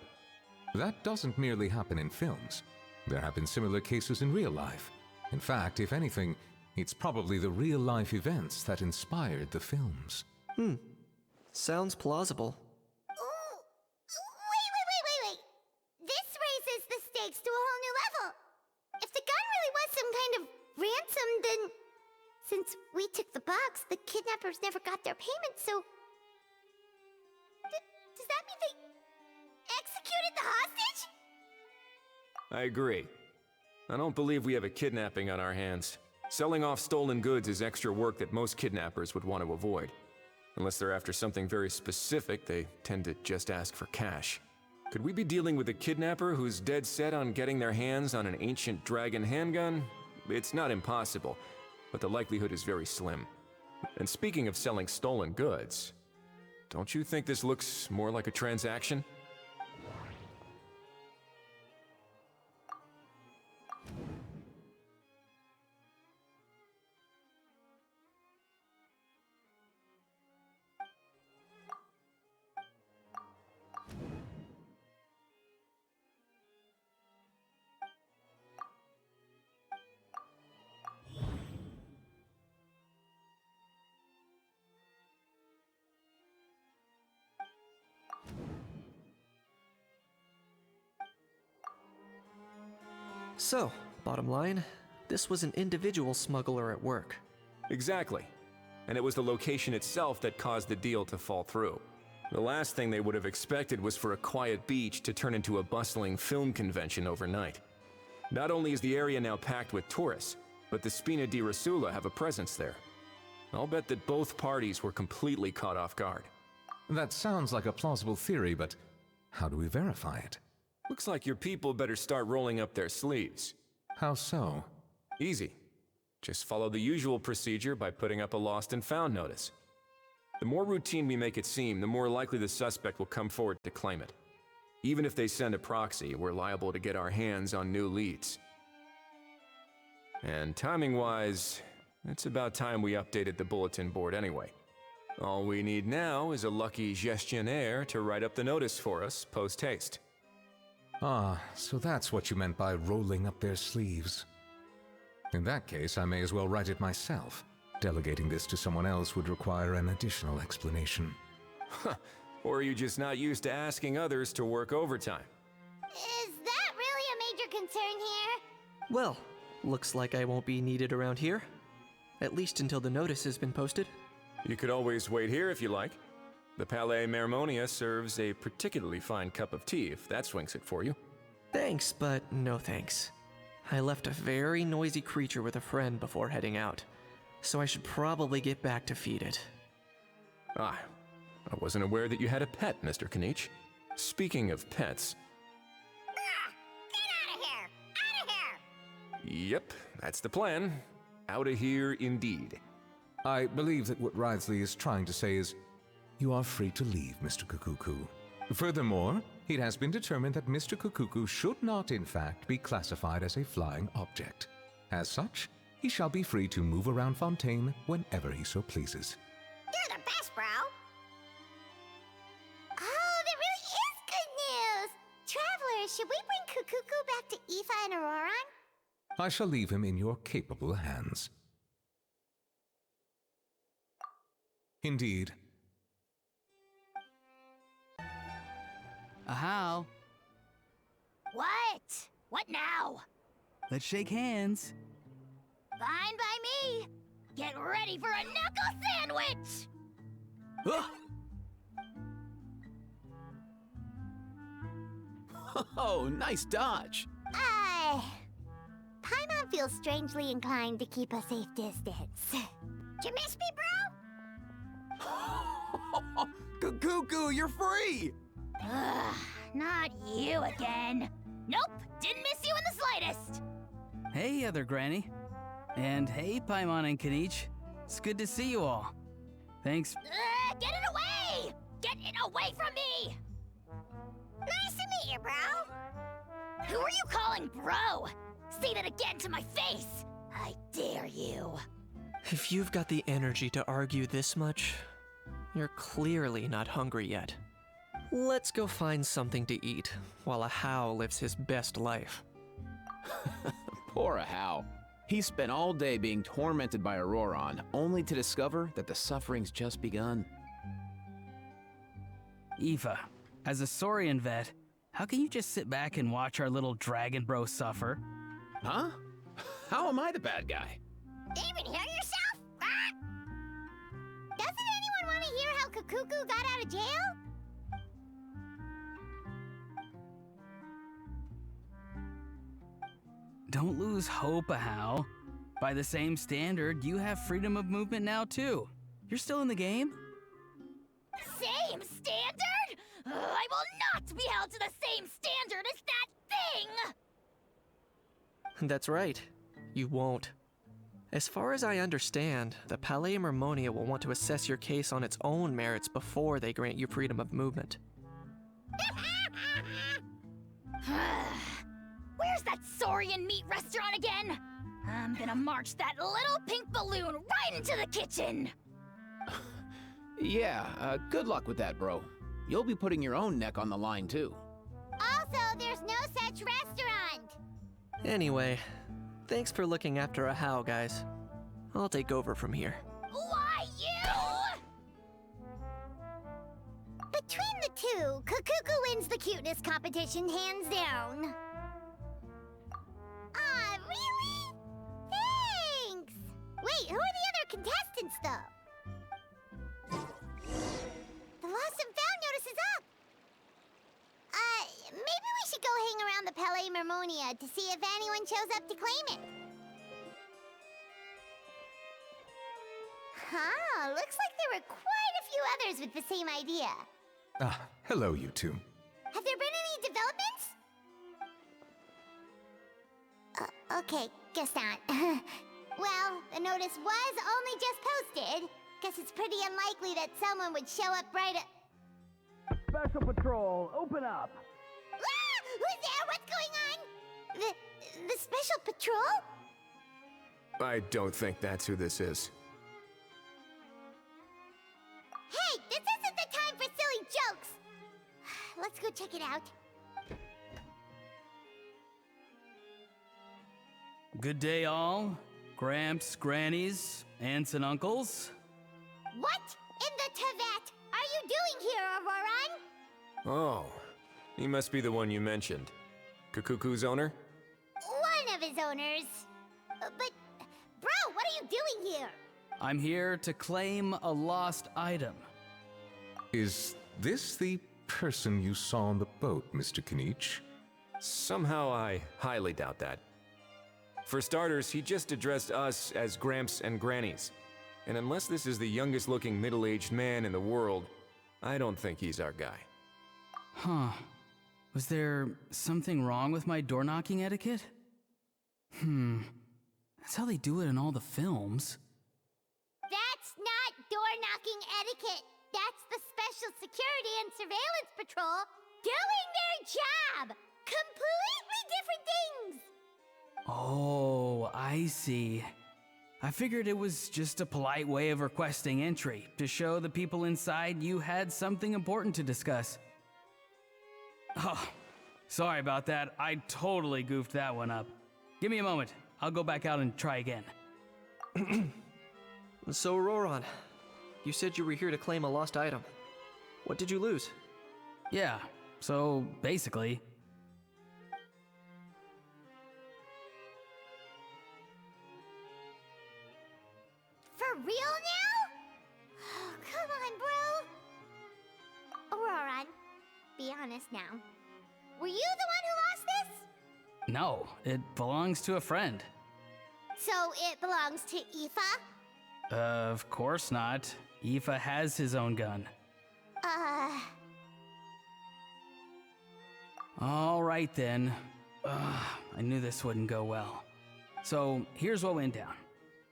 That doesn't merely happen in films. There have been similar cases in real life. In fact, if anything, it's probably the real-life events that inspired the films. Sounds plausible. Ooh, wait. This raises the stakes to a whole new level. If the gun really was some kind of ransom, then since we took the box, the kidnappers never got their payment, so... Does that mean they executed the hostage? I agree. I don't believe we have a kidnapping on our hands. Selling off stolen goods is extra work that most kidnappers would want to avoid. Unless they're after something very specific, they tend to just ask for cash. Could we be dealing with a kidnapper who's dead set on getting their hands on an ancient dragon handgun? It's not impossible, but the likelihood is very slim. And speaking of selling stolen goods, don't you think this looks more like a transaction? So, bottom line, this was an individual smuggler at work. Exactly. And it was the location itself that caused the deal to fall through. The last thing they would have expected was for a quiet beach to turn into a bustling film convention overnight. Not only is the area now packed with tourists, but the Spina di Rosula have a presence there. I'll bet that both parties were completely caught off guard. That sounds like a plausible theory, but how do we verify it? Looks like your people better start rolling up their sleeves. How so? Easy. Just follow the usual procedure by putting up a lost and found notice. The more routine we make it seem, the more likely the suspect will come forward to claim it. Even if they send a proxy, we're liable to get our hands on new leads. And timing-wise, it's about time we updated the bulletin board anyway. All we need now is a lucky gestionnaire to write up the notice for us post-haste. Ah, so that's what you meant by rolling up their sleeves. In that case, I may as well write it myself. Delegating this to someone else would require an additional explanation. Or are you just not used to asking others to work overtime? Is that really a major concern here? Well, looks like I won't be needed around here. At least until the notice has been posted. You could always wait here if you like. The Palais Mermonia serves a particularly fine cup of tea, if that swings it for you. Thanks, but no thanks. I left a very noisy creature with a friend before heading out, so I should probably get back to feed it. Ah, I wasn't aware that you had a pet, Mr. Kinich. Speaking of pets... Get out of here! Out of here! Yep, that's the plan. Out of here indeed. I believe that what Wriothesley is trying to say is, you are free to leave, Mr. Kukuku. Furthermore, it has been determined that Mr. Kukuku should not, in fact, be classified as a flying object. As such, he shall be free to move around Fontaine whenever he so pleases. You're the best, bro! Oh, that really is good news! Travelers, should we bring Kukuku back to Aoife and Auroron? I shall leave him in your capable hands. Indeed. Ahow. What? What now? Let's shake hands. Fine by me! Get ready for a knuckle sandwich! Oh, nice dodge. Paimon feels strangely inclined to keep a safe distance. Did you miss me, bro? Kukuku, you're free! Ugh, not you again. Nope, didn't miss you in the slightest. Hey, other granny. And hey, Paimon and Kinich. It's good to see you all. Thanks. Get it away! Get it away from me! Nice to meet you, bro. Who are you calling bro? Say that again to my face! I dare you. If you've got the energy to argue this much, you're clearly not hungry yet. Let's go find something to eat while a How lives his best life. Poor Hal. He spent all day being tormented by Auroron, only to discover that the suffering's just begun. Aoife, as a Saurian vet, how can you just sit back and watch our little dragon bro suffer? Huh? How am I the bad guy? Even hear yourself? Ah! Doesn't anyone want to hear how Kakuku got out of jail? Don't lose hope, Ahau. By the same standard, you have freedom of movement now too. You're still in the game? Same standard? I will not be held to the same standard as that thing! That's right. You won't. As far as I understand, the Palais Mermonia will want to assess your case on its own merits before they grant you freedom of movement. Where's that Saurian meat restaurant again? I'm gonna march that little pink balloon right into the kitchen! Yeah, good luck with that, bro. You'll be putting your own neck on the line, too. Also, there's no such restaurant. Anyway, thanks for looking after a How, guys. I'll take over from here. Why, you? Between the two, Kakuku wins the cuteness competition hands down. Ah, really? Thanks! Wait, who are the other contestants, though? The lost and found notice is up! Maybe we should go hang around the Palais Mermonia to see if anyone shows up to claim it. Huh, looks like there were quite a few others with the same idea. Ah, hello, you two. Have there been any developments? Okay, guess not. Well, the notice was only just posted. Guess it's pretty unlikely that someone would show up right at... Special Patrol, open up! Ah! Who's there? What's going on? The Special Patrol? I don't think that's who this is. Hey, this isn't the time for silly jokes! Let's go check it out. Good day, all. Gramps, grannies, aunts, and uncles. What in the Tevet are you doing here, Auroron? Oh, he must be the one you mentioned. Kakuku's owner? One of his owners. But, bro, what are you doing here? I'm here to claim a lost item. Is this the person you saw on the boat, Mr. Kinich? Somehow I highly doubt that. For starters, he just addressed us as Gramps and Grannies. And unless this is the youngest looking middle-aged man in the world, I don't think he's our guy. Huh. Was there something wrong with my door-knocking etiquette? That's how they do it in all the films. That's not door-knocking etiquette. That's the Special Security and Surveillance Patrol doing their job. Completely different things. Oh, I see. I figured it was just a polite way of requesting entry, to show the people inside you had something important to discuss. Oh, sorry about that. I totally goofed that one up. Give me a moment. I'll go back out and try again. So, Auroron, you said you were here to claim a lost item. What did you lose? Yeah, so basically... For real now? Oh, come on, bro. Auroron, be honest now. Were you the one who lost this? No, it belongs to a friend. So it belongs to Aoife? Of course not. Aoife has his own gun. All right then. I knew this wouldn't go well. So here's what went down.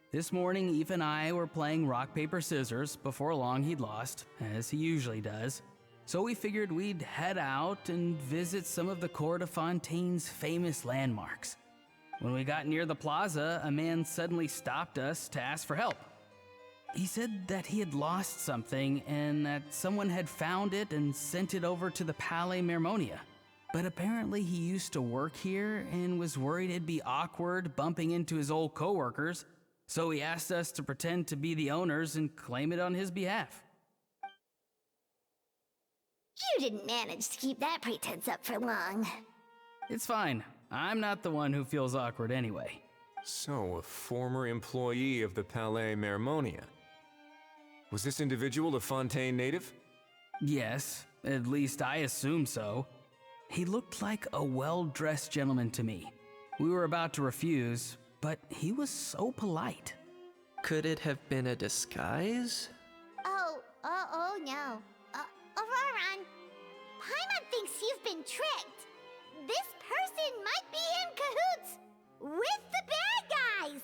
This morning, Eve and I were playing rock, paper, scissors. Before long, he'd lost, as he usually does. So we figured we'd head out and visit some of the court of Fontaine's famous landmarks. When we got near the plaza, a man suddenly stopped us to ask for help. He said that he had lost something and that someone had found it and sent it over to the Palais Mermonia. But apparently he used to work here and was worried it'd be awkward bumping into his old coworkers, so he asked us to pretend to be the owners and claim it on his behalf. You didn't manage to keep that pretense up for long. It's fine. I'm not the one who feels awkward anyway. So, a former employee of the Palais Mermonia. Was this individual a Ffontaine native? Yes, at least I assume so. He looked like a well-dressed gentleman to me. We were about to refuse, but he was so polite. Could it have been a disguise? Oh no. Auroron, Paimon thinks you've been tricked. This person might be in cahoots with the bad guys.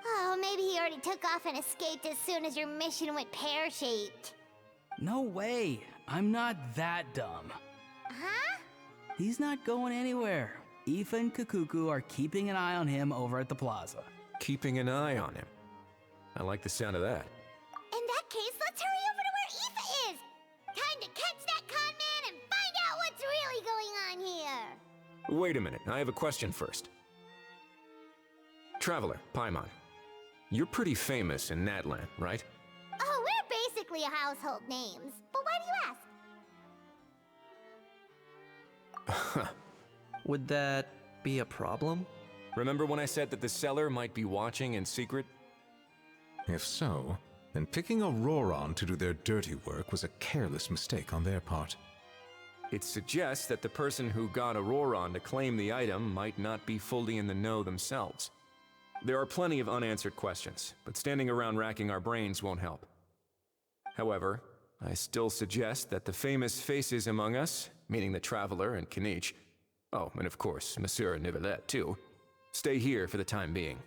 Oh, maybe he already took off and escaped as soon as your mission went pear-shaped. No way. I'm not that dumb. Huh? He's not going anywhere. Aoife and Kakuku are keeping an eye on him over at the plaza. Keeping an eye on him. I like the sound of that. In that case, let's hurry over to where Aoife is. Time to catch that con man and find out what's really going on here. Wait a minute, I have a question first. Traveler, Paimon. You're pretty famous in Natlan, right? Oh, we're basically household names. But why do you ask? Would that be a problem? Remember when I said that the seller might be watching in secret? If so, then picking Auroron to do their dirty work was a careless mistake on their part. It suggests that the person who got Auroron to claim the item might not be fully in the know themselves. There are plenty of unanswered questions, but standing around racking our brains won't help. However, I still suggest that the famous faces among us, meaning the Traveler and Kinich, oh, and of course, Monsieur Nivelet too, stay here for the time being.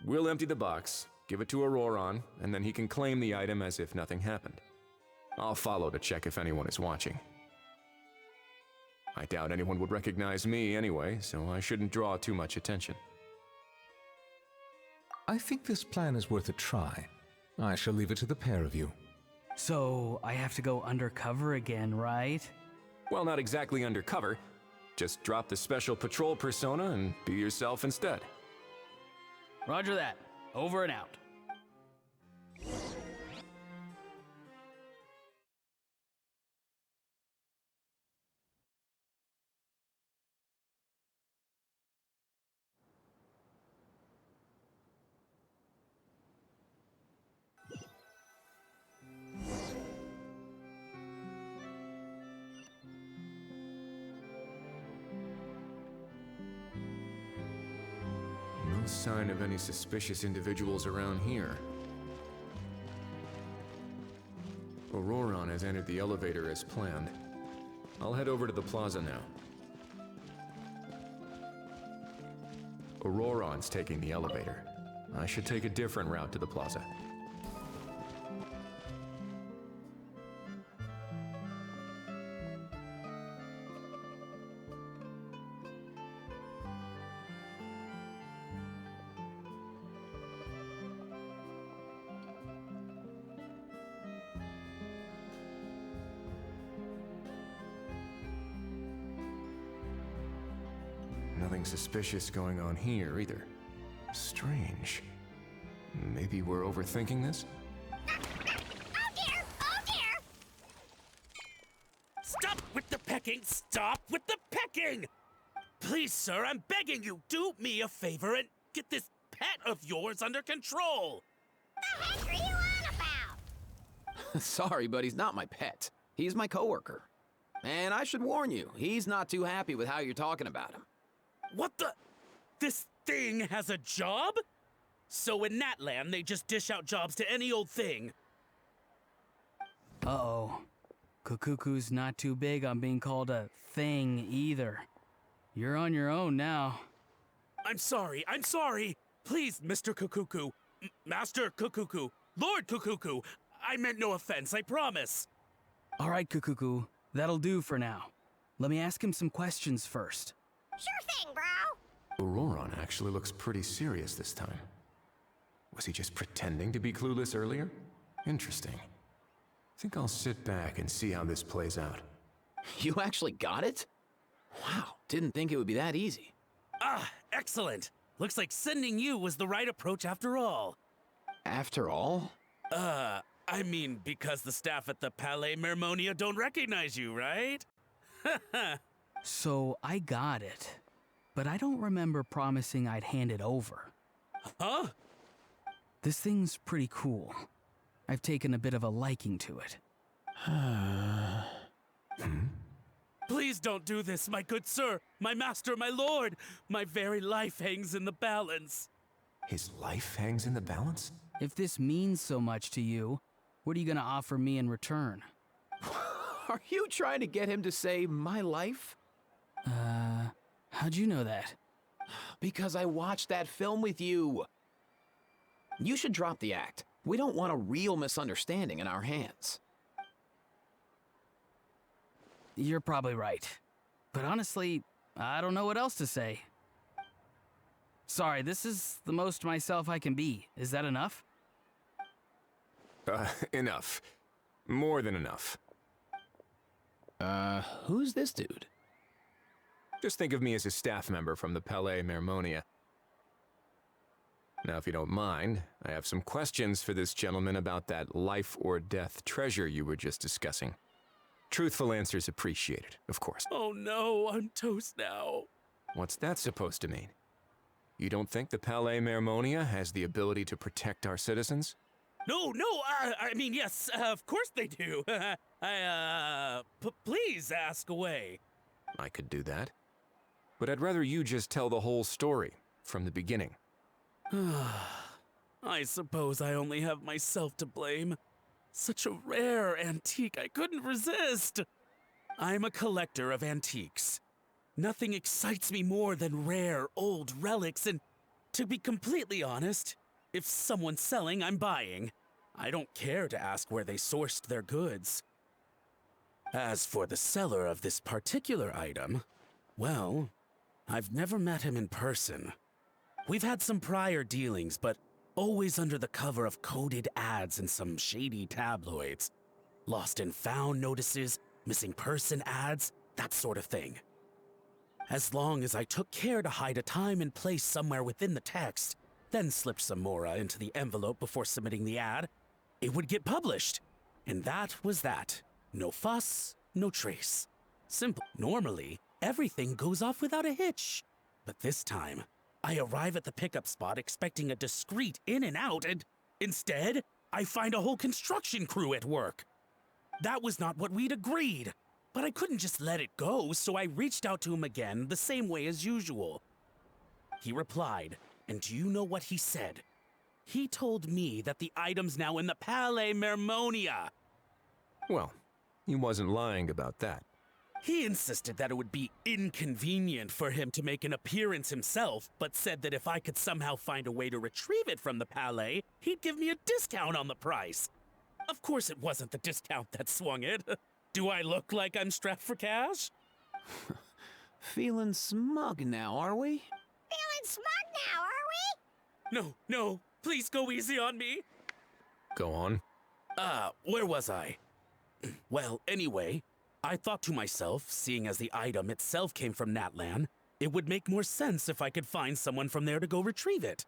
We'll empty the box, give it to Auroron, and then he can claim the item as if nothing happened. I'll follow to check if anyone is watching. I doubt anyone would recognize me anyway, so I shouldn't draw too much attention. I think this plan is worth a try. I shall leave it to the pair of you. So, I have to go undercover again, right? Well, not exactly undercover. Just drop the special patrol persona and be yourself instead. Roger that. Over and out. No sign of any suspicious individuals around here. Auroron has entered the elevator as planned. I'll head over to the plaza now. Auroron's taking the elevator. I should take a different route to the plaza. Nothing suspicious going on here, either. Strange. Maybe we're overthinking this? Oh dear! Oh dear! Stop with the pecking! Stop with the pecking! Please, sir, I'm begging you, do me a favor and get this pet of yours under control! The heck are you on about? Sorry, but he's not my pet. He's my coworker. And I should warn you, he's not too happy with how you're talking about him. What the? This thing has a job? So in Natlan, they just dish out jobs to any old thing. Uh-oh. Kukuku's not too big on being called a thing either. You're on your own now. I'm sorry. Please, Mr. Kukuku, Master Kukuku, Lord Kukuku, I meant no offense, I promise. All right, Kukuku, that'll do for now. Let me ask him some questions first. Sure thing, bro. Auroron actually looks pretty serious this time. Was he just pretending to be clueless earlier? Interesting. Think I'll sit back and see how this plays out. You actually got it? Wow, didn't think it would be that easy. Ah, excellent. Looks like sending you was the right approach after all. After all? I mean, because the staff at the Palais Mermonia don't recognize you, right? So I got it, but I don't remember promising I'd hand it over. Huh? This thing's pretty cool. I've taken a bit of a liking to it. Please don't do this, my good sir, my master, my lord. My very life hangs in the balance. His life hangs in the balance? If this means so much to you, what are you gonna offer me in return? Are you trying to get him to say my life? How'd you know that? Because I watched that film with you. You should drop the act. We don't want a real misunderstanding in our hands. You're probably right. But honestly, I don't know what else to say. Sorry, this is the most myself I can be. Is that enough? Enough. More than enough. Who's this dude? Just think of me as a staff member from the Palais Mermonia. Now, if you don't mind, I have some questions for this gentleman about that life or death treasure you were just discussing. Truthful answers appreciated, of course. Oh no, I'm toast now. What's that supposed to mean? You don't think the Palais Mermonia has the ability to protect our citizens? No, I mean, yes, of course they do. Please ask away. I could do that. But I'd rather you just tell the whole story, from the beginning. I suppose I only have myself to blame. Such a rare antique, I couldn't resist. I'm a collector of antiques. Nothing excites me more than rare, old relics, and to be completely honest, if someone's selling, I'm buying. I don't care to ask where they sourced their goods. As for the seller of this particular item, well, I've never met him in person. We've had some prior dealings, but always under the cover of coded ads in some shady tabloids. Lost and found notices, missing person ads, that sort of thing. As long as I took care to hide a time and place somewhere within the text, then slipped some mora into the envelope before submitting the ad, it would get published. And that was that. No fuss, no trace. Simple. Normally, everything goes off without a hitch. But this time, I arrive at the pickup spot expecting a discreet in and out, and instead, I find a whole construction crew at work. That was not what we'd agreed, but I couldn't just let it go, so I reached out to him again the same way as usual. He replied, and do you know what he said? He told me that the item's now in the Palais Mermonia. Well, he wasn't lying about that. He insisted that it would be inconvenient for him to make an appearance himself, but said that if I could somehow find a way to retrieve it from the Palais, he'd give me a discount on the price. Of course it wasn't the discount that swung it. Do I look like I'm strapped for cash? Feeling smug now, are we? Feeling smug now, are we? No, please go easy on me. Go on. Where was I? Well, anyway, I thought to myself, seeing as the item itself came from Natlan, it would make more sense if I could find someone from there to go retrieve it.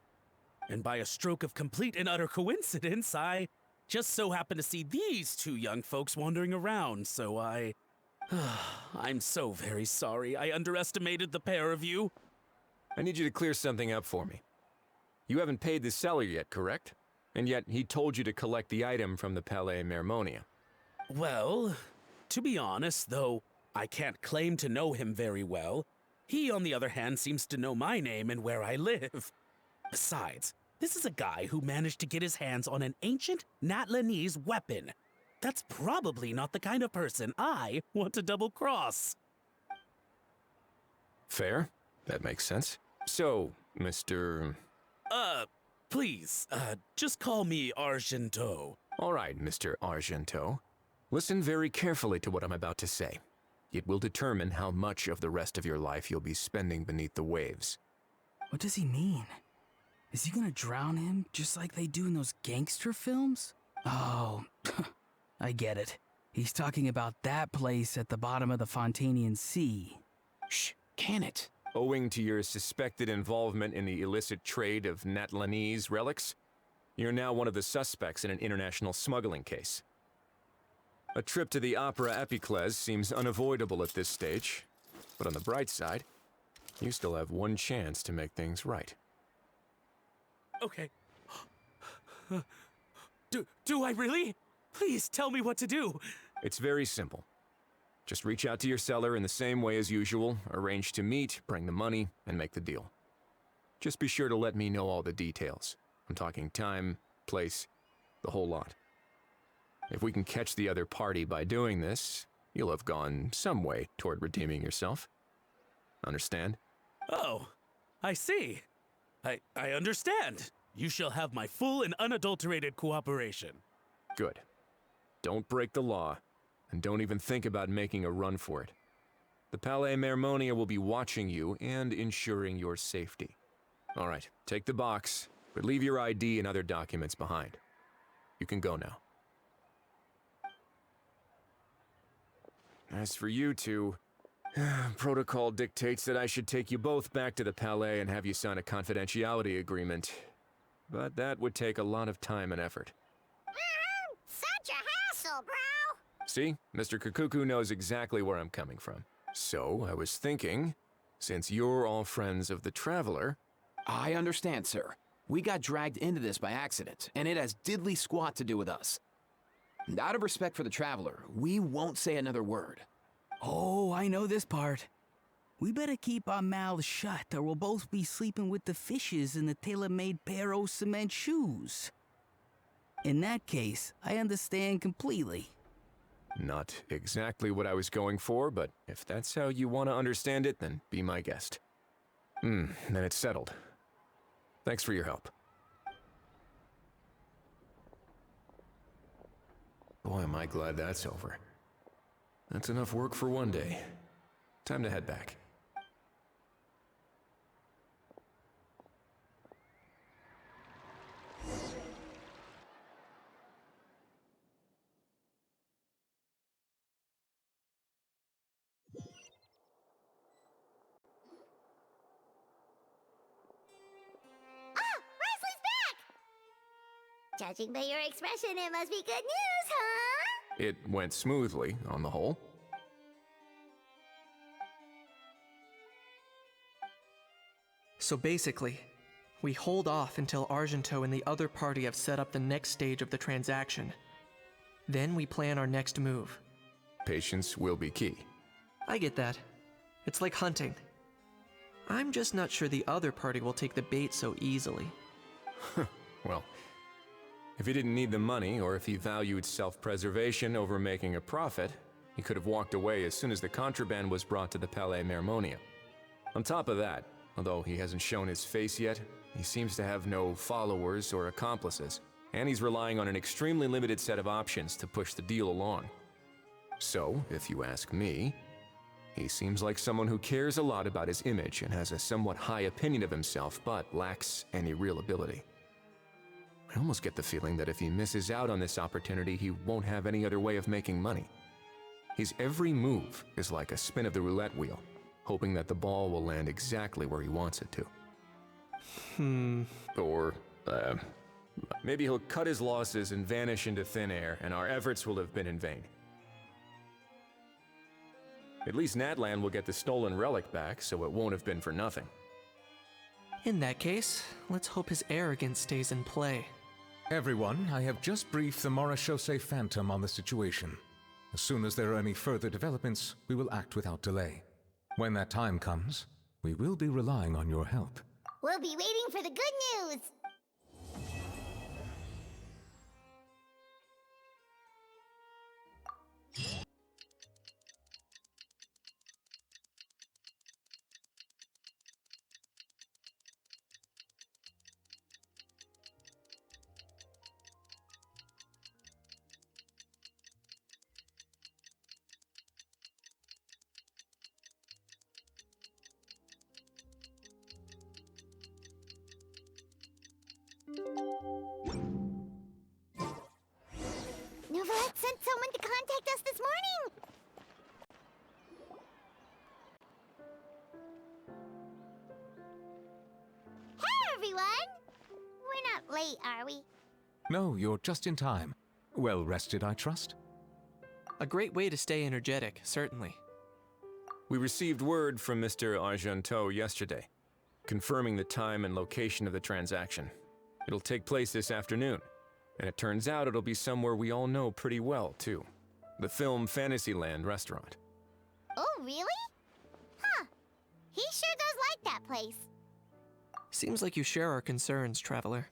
And by a stroke of complete and utter coincidence, I just so happened to see these two young folks wandering around, so I'm so very sorry. I underestimated the pair of you. I need you to clear something up for me. You haven't paid the seller yet, correct? And yet he told you to collect the item from the Palais Mermonia. Well, to be honest, though I can't claim to know him very well, he, on the other hand, seems to know my name and where I live. Besides, this is a guy who managed to get his hands on an ancient Natlanese weapon. That's probably not the kind of person I want to double-cross. Fair. That makes sense. So, Mr. Please, just call me Argento. All right, Mr. Argento. Listen very carefully to what I'm about to say. It will determine how much of the rest of your life you'll be spending beneath the waves. What does he mean? Is he gonna drown him just like they do in those gangster films? Oh, I get it. He's talking about that place at the bottom of the Fountainean Sea. Shh, can it? Owing to your suspected involvement in the illicit trade of Natlanese relics, you're now one of the suspects in an international smuggling case. A trip to the Opera Epicles seems unavoidable at this stage, but on the bright side, you still have one chance to make things right. Okay. Do I really? Please tell me what to do. It's very simple. Just reach out to your seller in the same way as usual, arrange to meet, bring the money, and make the deal. Just be sure to let me know all the details. I'm talking time, place, the whole lot. If we can catch the other party by doing this, you'll have gone some way toward redeeming yourself. Understand? Oh, I see. I understand. You shall have my full and unadulterated cooperation. Good. Don't break the law, and don't even think about making a run for it. The Palais Mermonia will be watching you and ensuring your safety. All right, take the box, but leave your ID and other documents behind. You can go now. As for you two, protocol dictates that I should take you both back to the Palais and have you sign a confidentiality agreement. But that would take a lot of time and effort. Such a hassle, bro! See, Mr. Kakuku knows exactly where I'm coming from. So, I was thinking, since you're all friends of the Traveler... I understand, sir. We got dragged into this by accident, and it has diddly squat to do with us. And out of respect for the Traveler, we won't say another word. Oh, I know this part. We better keep our mouths shut or we'll both be sleeping with the fishes in the tailor-made pair of cement shoes. In that case, I understand completely. Not exactly what I was going for, but if that's how you want to understand it, then be my guest. Then it's settled. Thanks for your help. Boy, am I glad that's over. That's enough work for one day. Time to head back. Judging by your expression, it must be good news, huh? It went smoothly, on the whole. So basically, we hold off until Argento and the other party have set up the next stage of the transaction. Then we plan our next move. Patience will be key. I get that. It's like hunting. I'm just not sure the other party will take the bait so easily. Well, if he didn't need the money, or if he valued self-preservation over making a profit, he could have walked away as soon as the contraband was brought to the Palais Mermonia. On top of that, although he hasn't shown his face yet, he seems to have no followers or accomplices, and he's relying on an extremely limited set of options to push the deal along. So, if you ask me, he seems like someone who cares a lot about his image and has a somewhat high opinion of himself, but lacks any real ability. I almost get the feeling that if he misses out on this opportunity, he won't have any other way of making money. His every move is like a spin of the roulette wheel, hoping that the ball will land exactly where he wants it to. Or, maybe he'll cut his losses and vanish into thin air, and our efforts will have been in vain. At least Natlan will get the stolen relic back, so it won't have been for nothing. In that case, let's hope his arrogance stays in play. Everyone, I have just briefed the Marechaussee Phantom on the situation. As soon as there are any further developments, we will act without delay. When that time comes, we will be relying on your help. We'll be waiting for the good news. contact us this morning. Hey, everyone! We're not late, are we? No, you're just in time. Well rested, I trust? A great way to stay energetic, certainly. We received word from Mr. Argenteau yesterday, confirming the time and location of the transaction. It'll take place this afternoon, and it turns out it'll be somewhere we all know pretty well, too. The Film Fantasyland restaurant. Oh, really? Huh. He sure does like that place. Seems like you share our concerns, Traveler.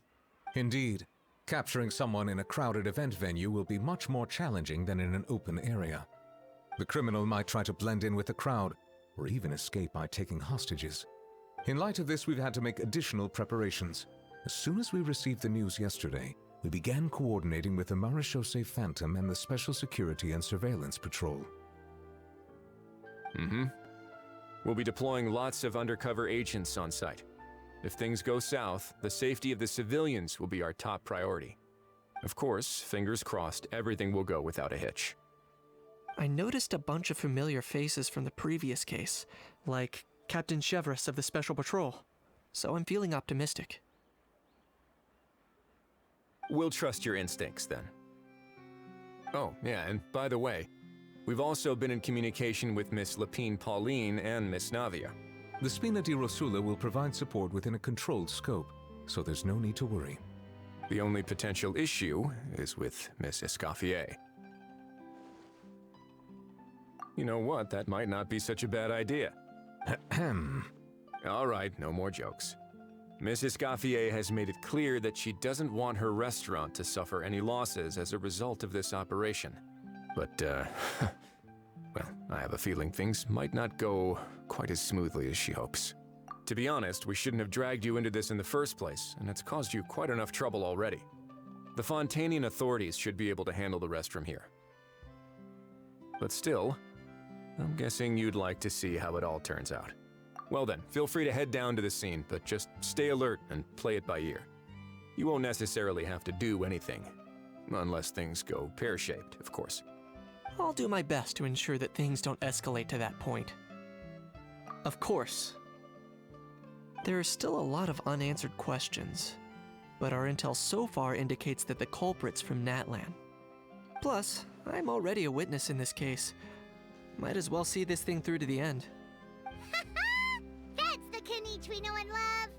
Indeed. Capturing someone in a crowded event venue will be much more challenging than in an open area. The criminal might try to blend in with the crowd, or even escape by taking hostages. In light of this, we've had to make additional preparations. As soon as we received the news yesterday, we began coordinating with the Marechaussee Phantom and the Special Security and Surveillance Patrol. We'll be deploying lots of undercover agents on site. If things go south, the safety of the civilians will be our top priority. Of course, fingers crossed, everything will go without a hitch. I noticed a bunch of familiar faces from the previous case, like Captain Chevres of the Special Patrol, so I'm feeling optimistic. We'll trust your instincts, then. Oh, yeah, and by the way, we've also been in communication with Miss Lapine Pauline and Miss Navia. The Spina di Rosula will provide support within a controlled scope, so there's no need to worry. The only potential issue is with Miss Escoffier. You know what, that might not be such a bad idea. Ahem. All right, no more jokes. Miss Escoffier has made it clear that she doesn't want her restaurant to suffer any losses as a result of this operation. But, well, I have a feeling things might not go quite as smoothly as she hopes. To be honest, we shouldn't have dragged you into this in the first place, and it's caused you quite enough trouble already. The Fontainian authorities should be able to handle the rest from here. But still, I'm guessing you'd like to see how it all turns out. Well then, feel free to head down to the scene, but just stay alert and play it by ear. You won't necessarily have to do anything, unless things go pear-shaped, of course. I'll do my best to ensure that things don't escalate to that point. Of course. There are still a lot of unanswered questions, but our intel so far indicates that the culprit's from Natlan. Plus, I'm already a witness in this case. Might as well see this thing through to the end. That's the Kanichi we know and love.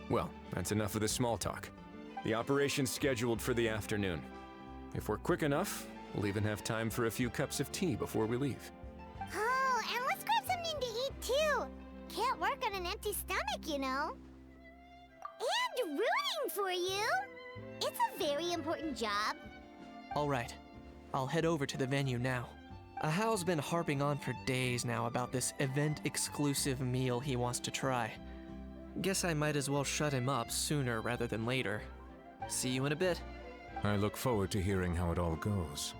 Well, that's enough of the small talk. The operation's scheduled for the afternoon. If we're quick enough, we'll even have time for a few cups of tea before we leave. Oh, and let's grab something to eat too. Can't work on an empty stomach, you know. And rooting for you. It's a very important job. All right, I'll head over to the venue now. Ahao's been harping on for days now about this event-exclusive meal he wants to try. Guess I might as well shut him up sooner rather than later. See you in a bit. I look forward to hearing how it all goes.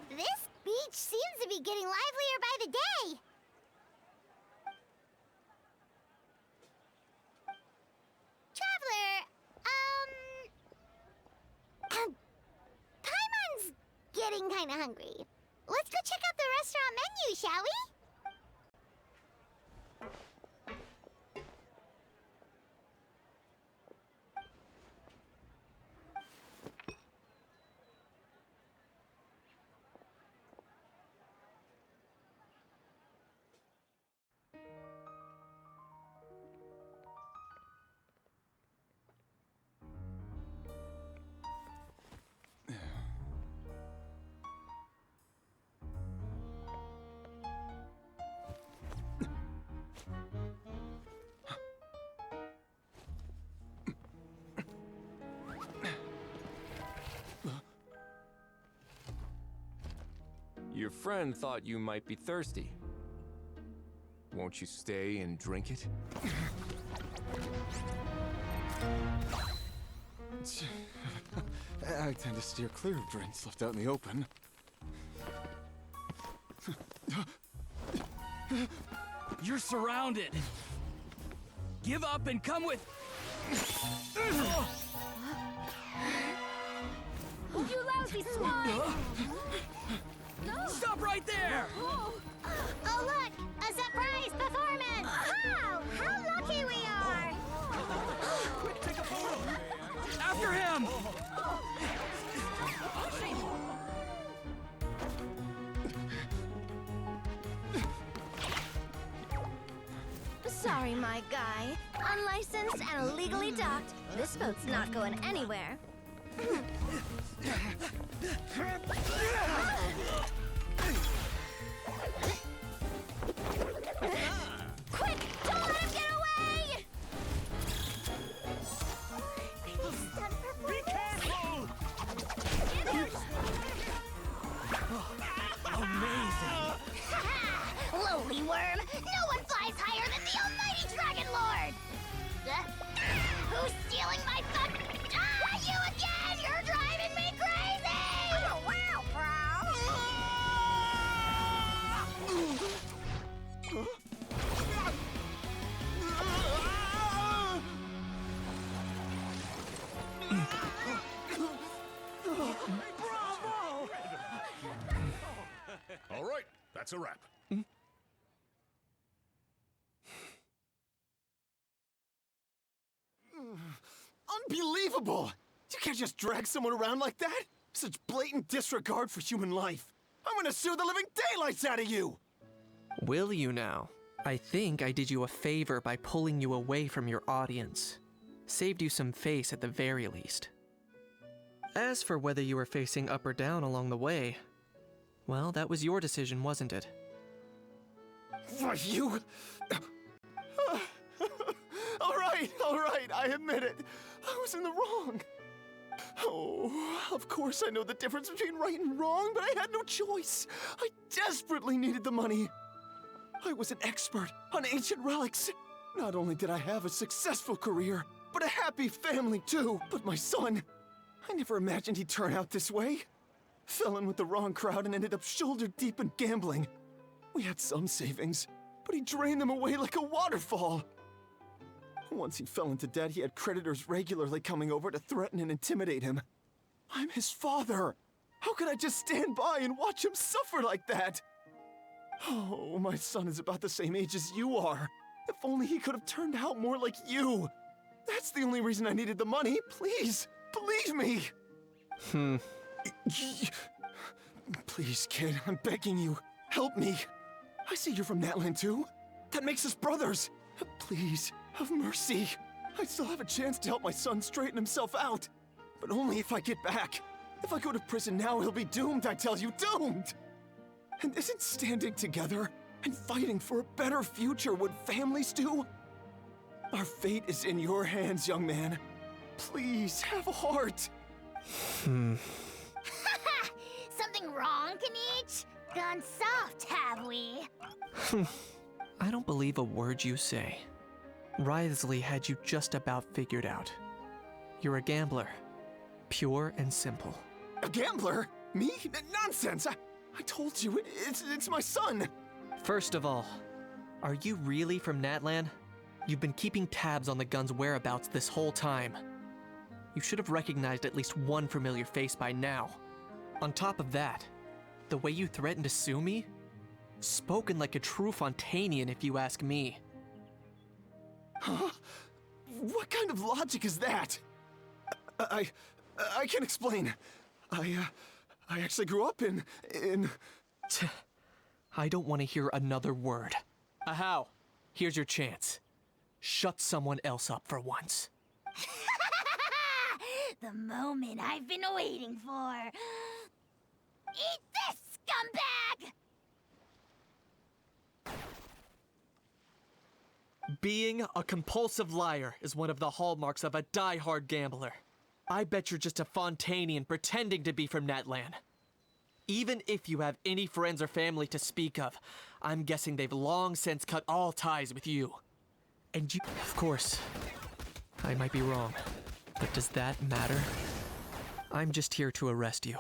This beach seems to be getting livelier by the day. Traveler, Paimon's getting kinda hungry. Let's go check out the restaurant menu, shall we? Your friend thought you might be thirsty. Won't you stay and drink it? I tend to steer clear of drinks left out in the open. You're surrounded. Give up and come with... You lousy swine! Stop right there! Oh, look! A surprise performance! Wow! How lucky we are! Quick, take a photo! After him! Sorry, my guy. Unlicensed and illegally docked. This boat's not going anywhere. Quick! Don't let him get away! Be careful! Amazing! Lowly worm! No one flies higher than the almighty Dragon Lord! Who's stealing my fun? Ah, you again! You're driving me crazy! Oh, wow, Bravo! All right, that's a wrap. Unbelievable! You can't just drag someone around like that! Such blatant disregard for human life! I'm gonna sue the living daylights out of you! Will you now? I think I did you a favor by pulling you away from your audience. Saved you some face at the very least. As for whether you were facing up or down along the way, well, that was your decision, wasn't it? What, you? All right, I admit it. I was in the wrong. Oh, of course I know the difference between right and wrong, but I had no choice. I desperately needed the money. I was an expert on ancient relics. Not only did I have a successful career, but a happy family too. But my son, I never imagined he'd turn out this way. Fell in with the wrong crowd and ended up shoulder deep in gambling. We had some savings, but he drained them away like a waterfall. Once he fell into debt, he had creditors regularly coming over to threaten and intimidate him. I'm his father. How could I just stand by and watch him suffer like that? Oh, my son is about the same age as you are. If only he could have turned out more like you. That's the only reason I needed the money. Please, believe me. Please, kid, I'm begging you. Help me. I see you're from Natland too. That makes us brothers. Please, have mercy. I still have a chance to help my son straighten himself out. But only if I get back. If I go to prison now, he'll be doomed, I tell you, doomed! And isn't standing together and fighting for a better future what families do? Our fate is in your hands, young man. Please, have a heart. Something wrong, Kanich? Gone soft, have we? I don't believe a word you say. Wriothesley had you just about figured out. You're a gambler. Pure and simple. A gambler? Me? Nonsense! I told you, it's my son! First of all, are you really from Natlan? You've been keeping tabs on the gun's whereabouts this whole time. You should have recognized at least one familiar face by now. On top of that, the way you threatened to sue me? Spoken like a true Fontainian, if you ask me. Huh? What kind of logic is that? I can't explain. I actually grew up in... I don't want to hear another word. Ahau, here's your chance. Shut someone else up for once. The moment I've been waiting for. Eat this, scumbag! Being a compulsive liar is one of the hallmarks of a die-hard gambler. I bet you're just a Fontainian pretending to be from Natlan. Even if you have any friends or family to speak of, I'm guessing they've long since cut all ties with you. And you... Of course, I might be wrong, but does that matter? I'm just here to arrest you.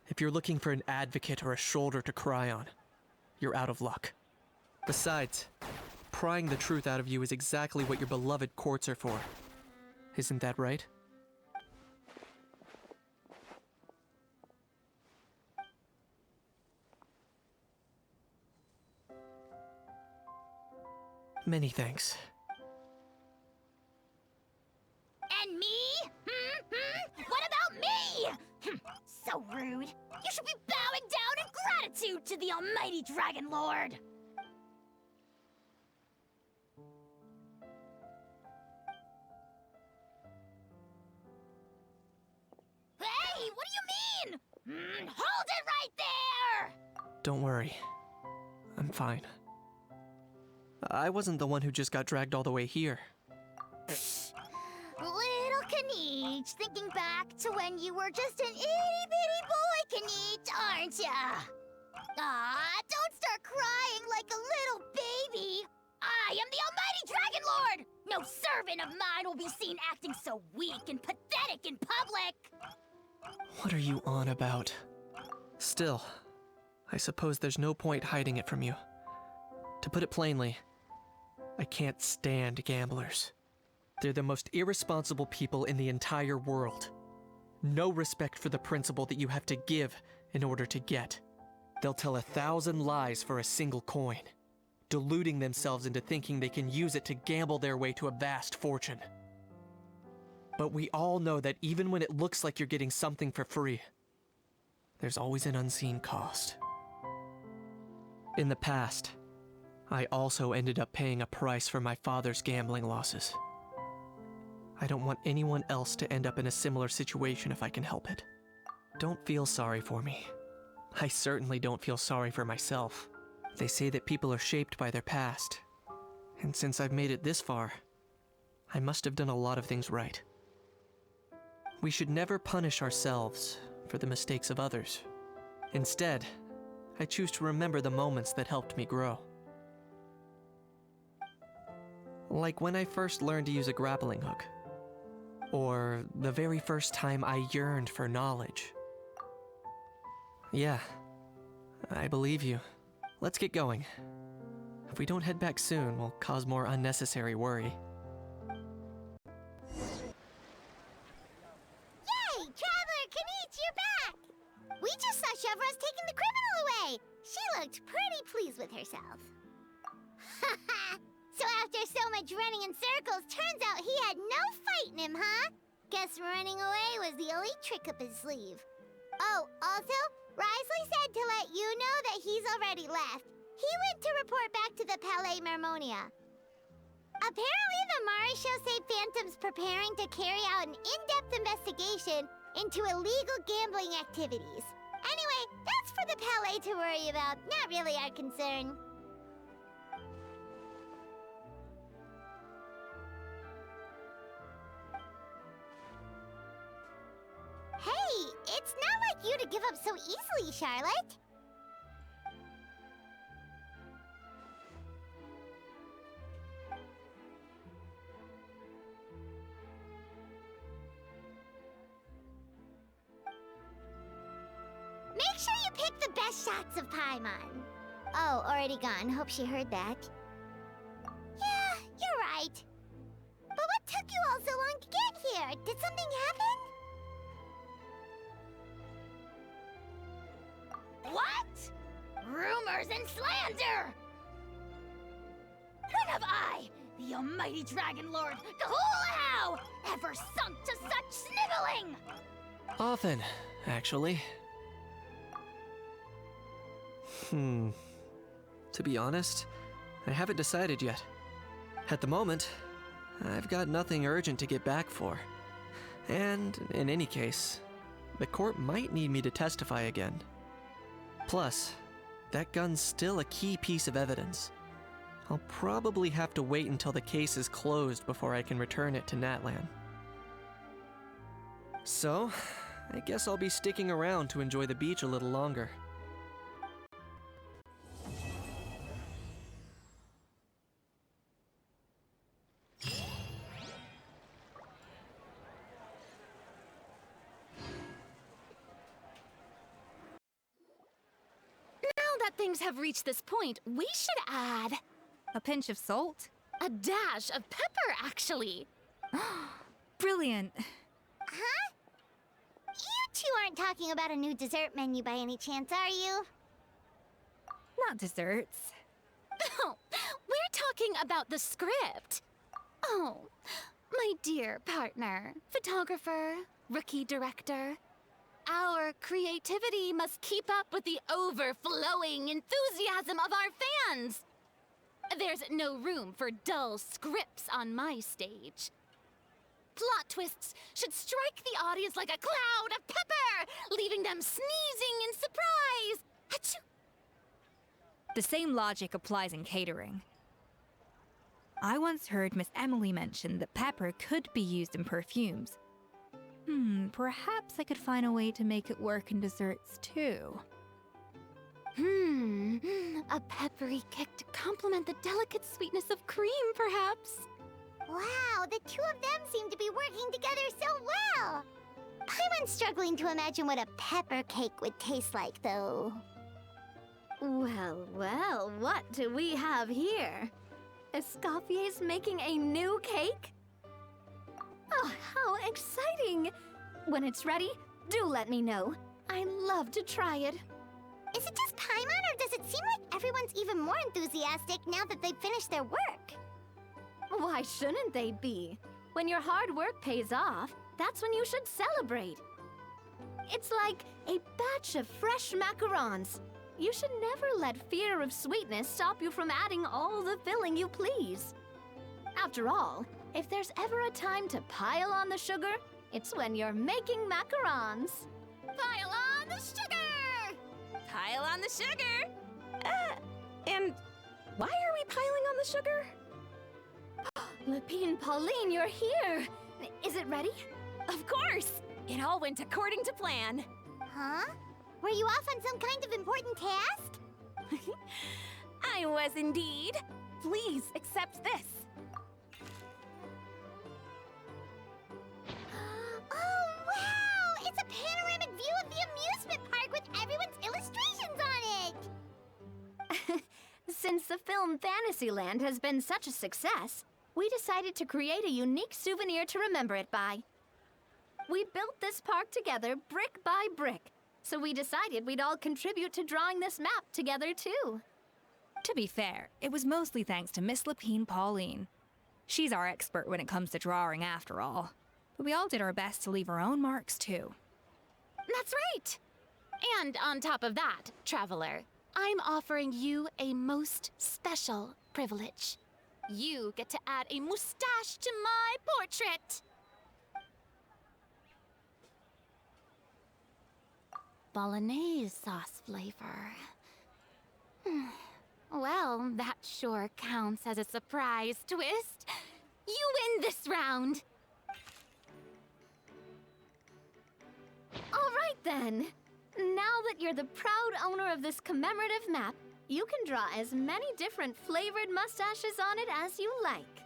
If you're looking for an advocate or a shoulder to cry on, you're out of luck. Besides, prying the truth out of you is exactly what your beloved courts are for. Isn't that right? Many thanks. And me? What about me? So rude. You should be bowing down in gratitude to the almighty Dragon Lord. Hey, what do you mean? Hold it right there! Don't worry. I'm fine. I wasn't the one who just got dragged all the way here. Little Knight, thinking back to when you were just an itty-bitty boy, Knight, aren't ya? Don't start crying like a little baby. I am the almighty Dragon Lord! No servant of mine will be seen acting so weak and pathetic in public! What are you on about? Still, I suppose there's no point hiding it from you. To put it plainly, I can't stand gamblers. They're the most irresponsible people in the entire world. No respect for the principle that you have to give in order to get. They'll tell 1,000 lies for a single coin, deluding themselves into thinking they can use it to gamble their way to a vast fortune. But we all know that even when it looks like you're getting something for free, there's always an unseen cost. In the past, I also ended up paying a price for my father's gambling losses. I don't want anyone else to end up in a similar situation if I can help it. Don't feel sorry for me. I certainly don't feel sorry for myself. They say that people are shaped by their past, and since I've made it this far, I must have done a lot of things right. We should never punish ourselves for the mistakes of others. Instead, I choose to remember the moments that helped me grow. Like when I first learned to use a grappling hook. Or the very first time I yearned for knowledge. Yeah, I believe you. Let's get going. If we don't head back soon, we'll cause more unnecessary worry. Yay! Traveler Knight, you're back! We just saw Chevro's taking the criminal away. She looked pretty pleased with herself. So after so much running in circles, turns out he had no fight in him, huh? Guess running away was the elite trick up his sleeve. Oh, also, Risley said to let you know that he's already left. He went to report back to the Palais Mermonia. Apparently, the Mari show say Phantom's preparing to carry out an in-depth investigation into illegal gambling activities. Anyway, that's for the Palais to worry about, not really our concern. Hey, it's not like you to give up so easily, Charlotte. Make sure you pick the best shots of Paimon. Oh, already gone. Hope she heard that. Yeah, you're right. But what took you all so long to get here? Did something happen? What? Rumors and slander! When have I, the almighty Dragon Lord, Kahulahau, ever sunk to such sniveling? Often, actually. To be honest, I haven't decided yet. At the moment, I've got nothing urgent to get back for. And, in any case, the court might need me to testify again. Plus, that gun's still a key piece of evidence. I'll probably have to wait until the case is closed before I can return it to Natlan. So, I guess I'll be sticking around to enjoy the beach a little longer. that things have reached this point, we should add A pinch of salt? a dash of pepper, actually. Brilliant. Huh? You two aren't talking about a new dessert menu by any chance, are you? Not desserts. Oh, we're talking about the script. Oh, my dear partner, photographer, rookie director. Our creativity must keep up with the overflowing enthusiasm of our fans. There's no room for dull scripts on my stage. Plot twists should strike the audience like a cloud of pepper, leaving them sneezing in surprise. Achoo! The same logic applies in catering. I once heard Miss Emily mention that pepper could be used in perfumes. Perhaps I could find a way to make it work in desserts too. A peppery kick to complement the delicate sweetness of cream, perhaps. Wow, the two of them seem to be working together so well. I'm struggling to imagine what a pepper cake would taste like, though. Well, well, what do we have here? Escoffier's making a new cake? Oh, how exciting! When it's ready, do let me know. I'd love to try it. Is it just Paimon, or does it seem like everyone's even more enthusiastic now that they've finished their work? Why shouldn't they be? When your hard work pays off, that's when you should celebrate. It's like a batch of fresh macarons. You should never let fear of sweetness stop you from adding all the filling you please. After all, if there's ever a time to pile on the sugar, it's when you're making macarons. Pile on the sugar! Pile on the sugar! And why are we piling on the sugar? Lepine Pauline, you're here! Is it ready? Of course! It all went according to plan. Huh? Were you off on some kind of important task? I was indeed. Please accept this. Oh, wow! It's a panoramic view of the amusement park with everyone's illustrations on it! Since the film Fantasyland has been such a success, we decided to create a unique souvenir to remember it by. We built this park together brick by brick, so we decided we'd all contribute to drawing this map together too. To be fair, it was mostly thanks to Miss Lepine Pauline. She's our expert when it comes to drawing after all. But we all did our best to leave our own marks too. That's right! And on top of that, traveler, I'm offering you a most special privilege. You get to add a mustache to my portrait! Bolognese sauce flavor. Well, that sure counts as a surprise twist. You win this round! All right then. Now that you're the proud owner of this commemorative map, you can draw as many different flavored mustaches on it as you like.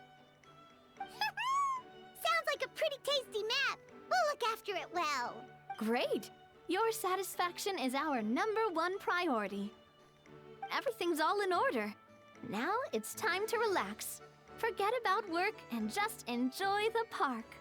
Sounds like a pretty tasty map. We'll look after it well. Great. Your satisfaction is our #1 priority. Everything's all in order. Now it's time to relax. Forget about work and just enjoy the park.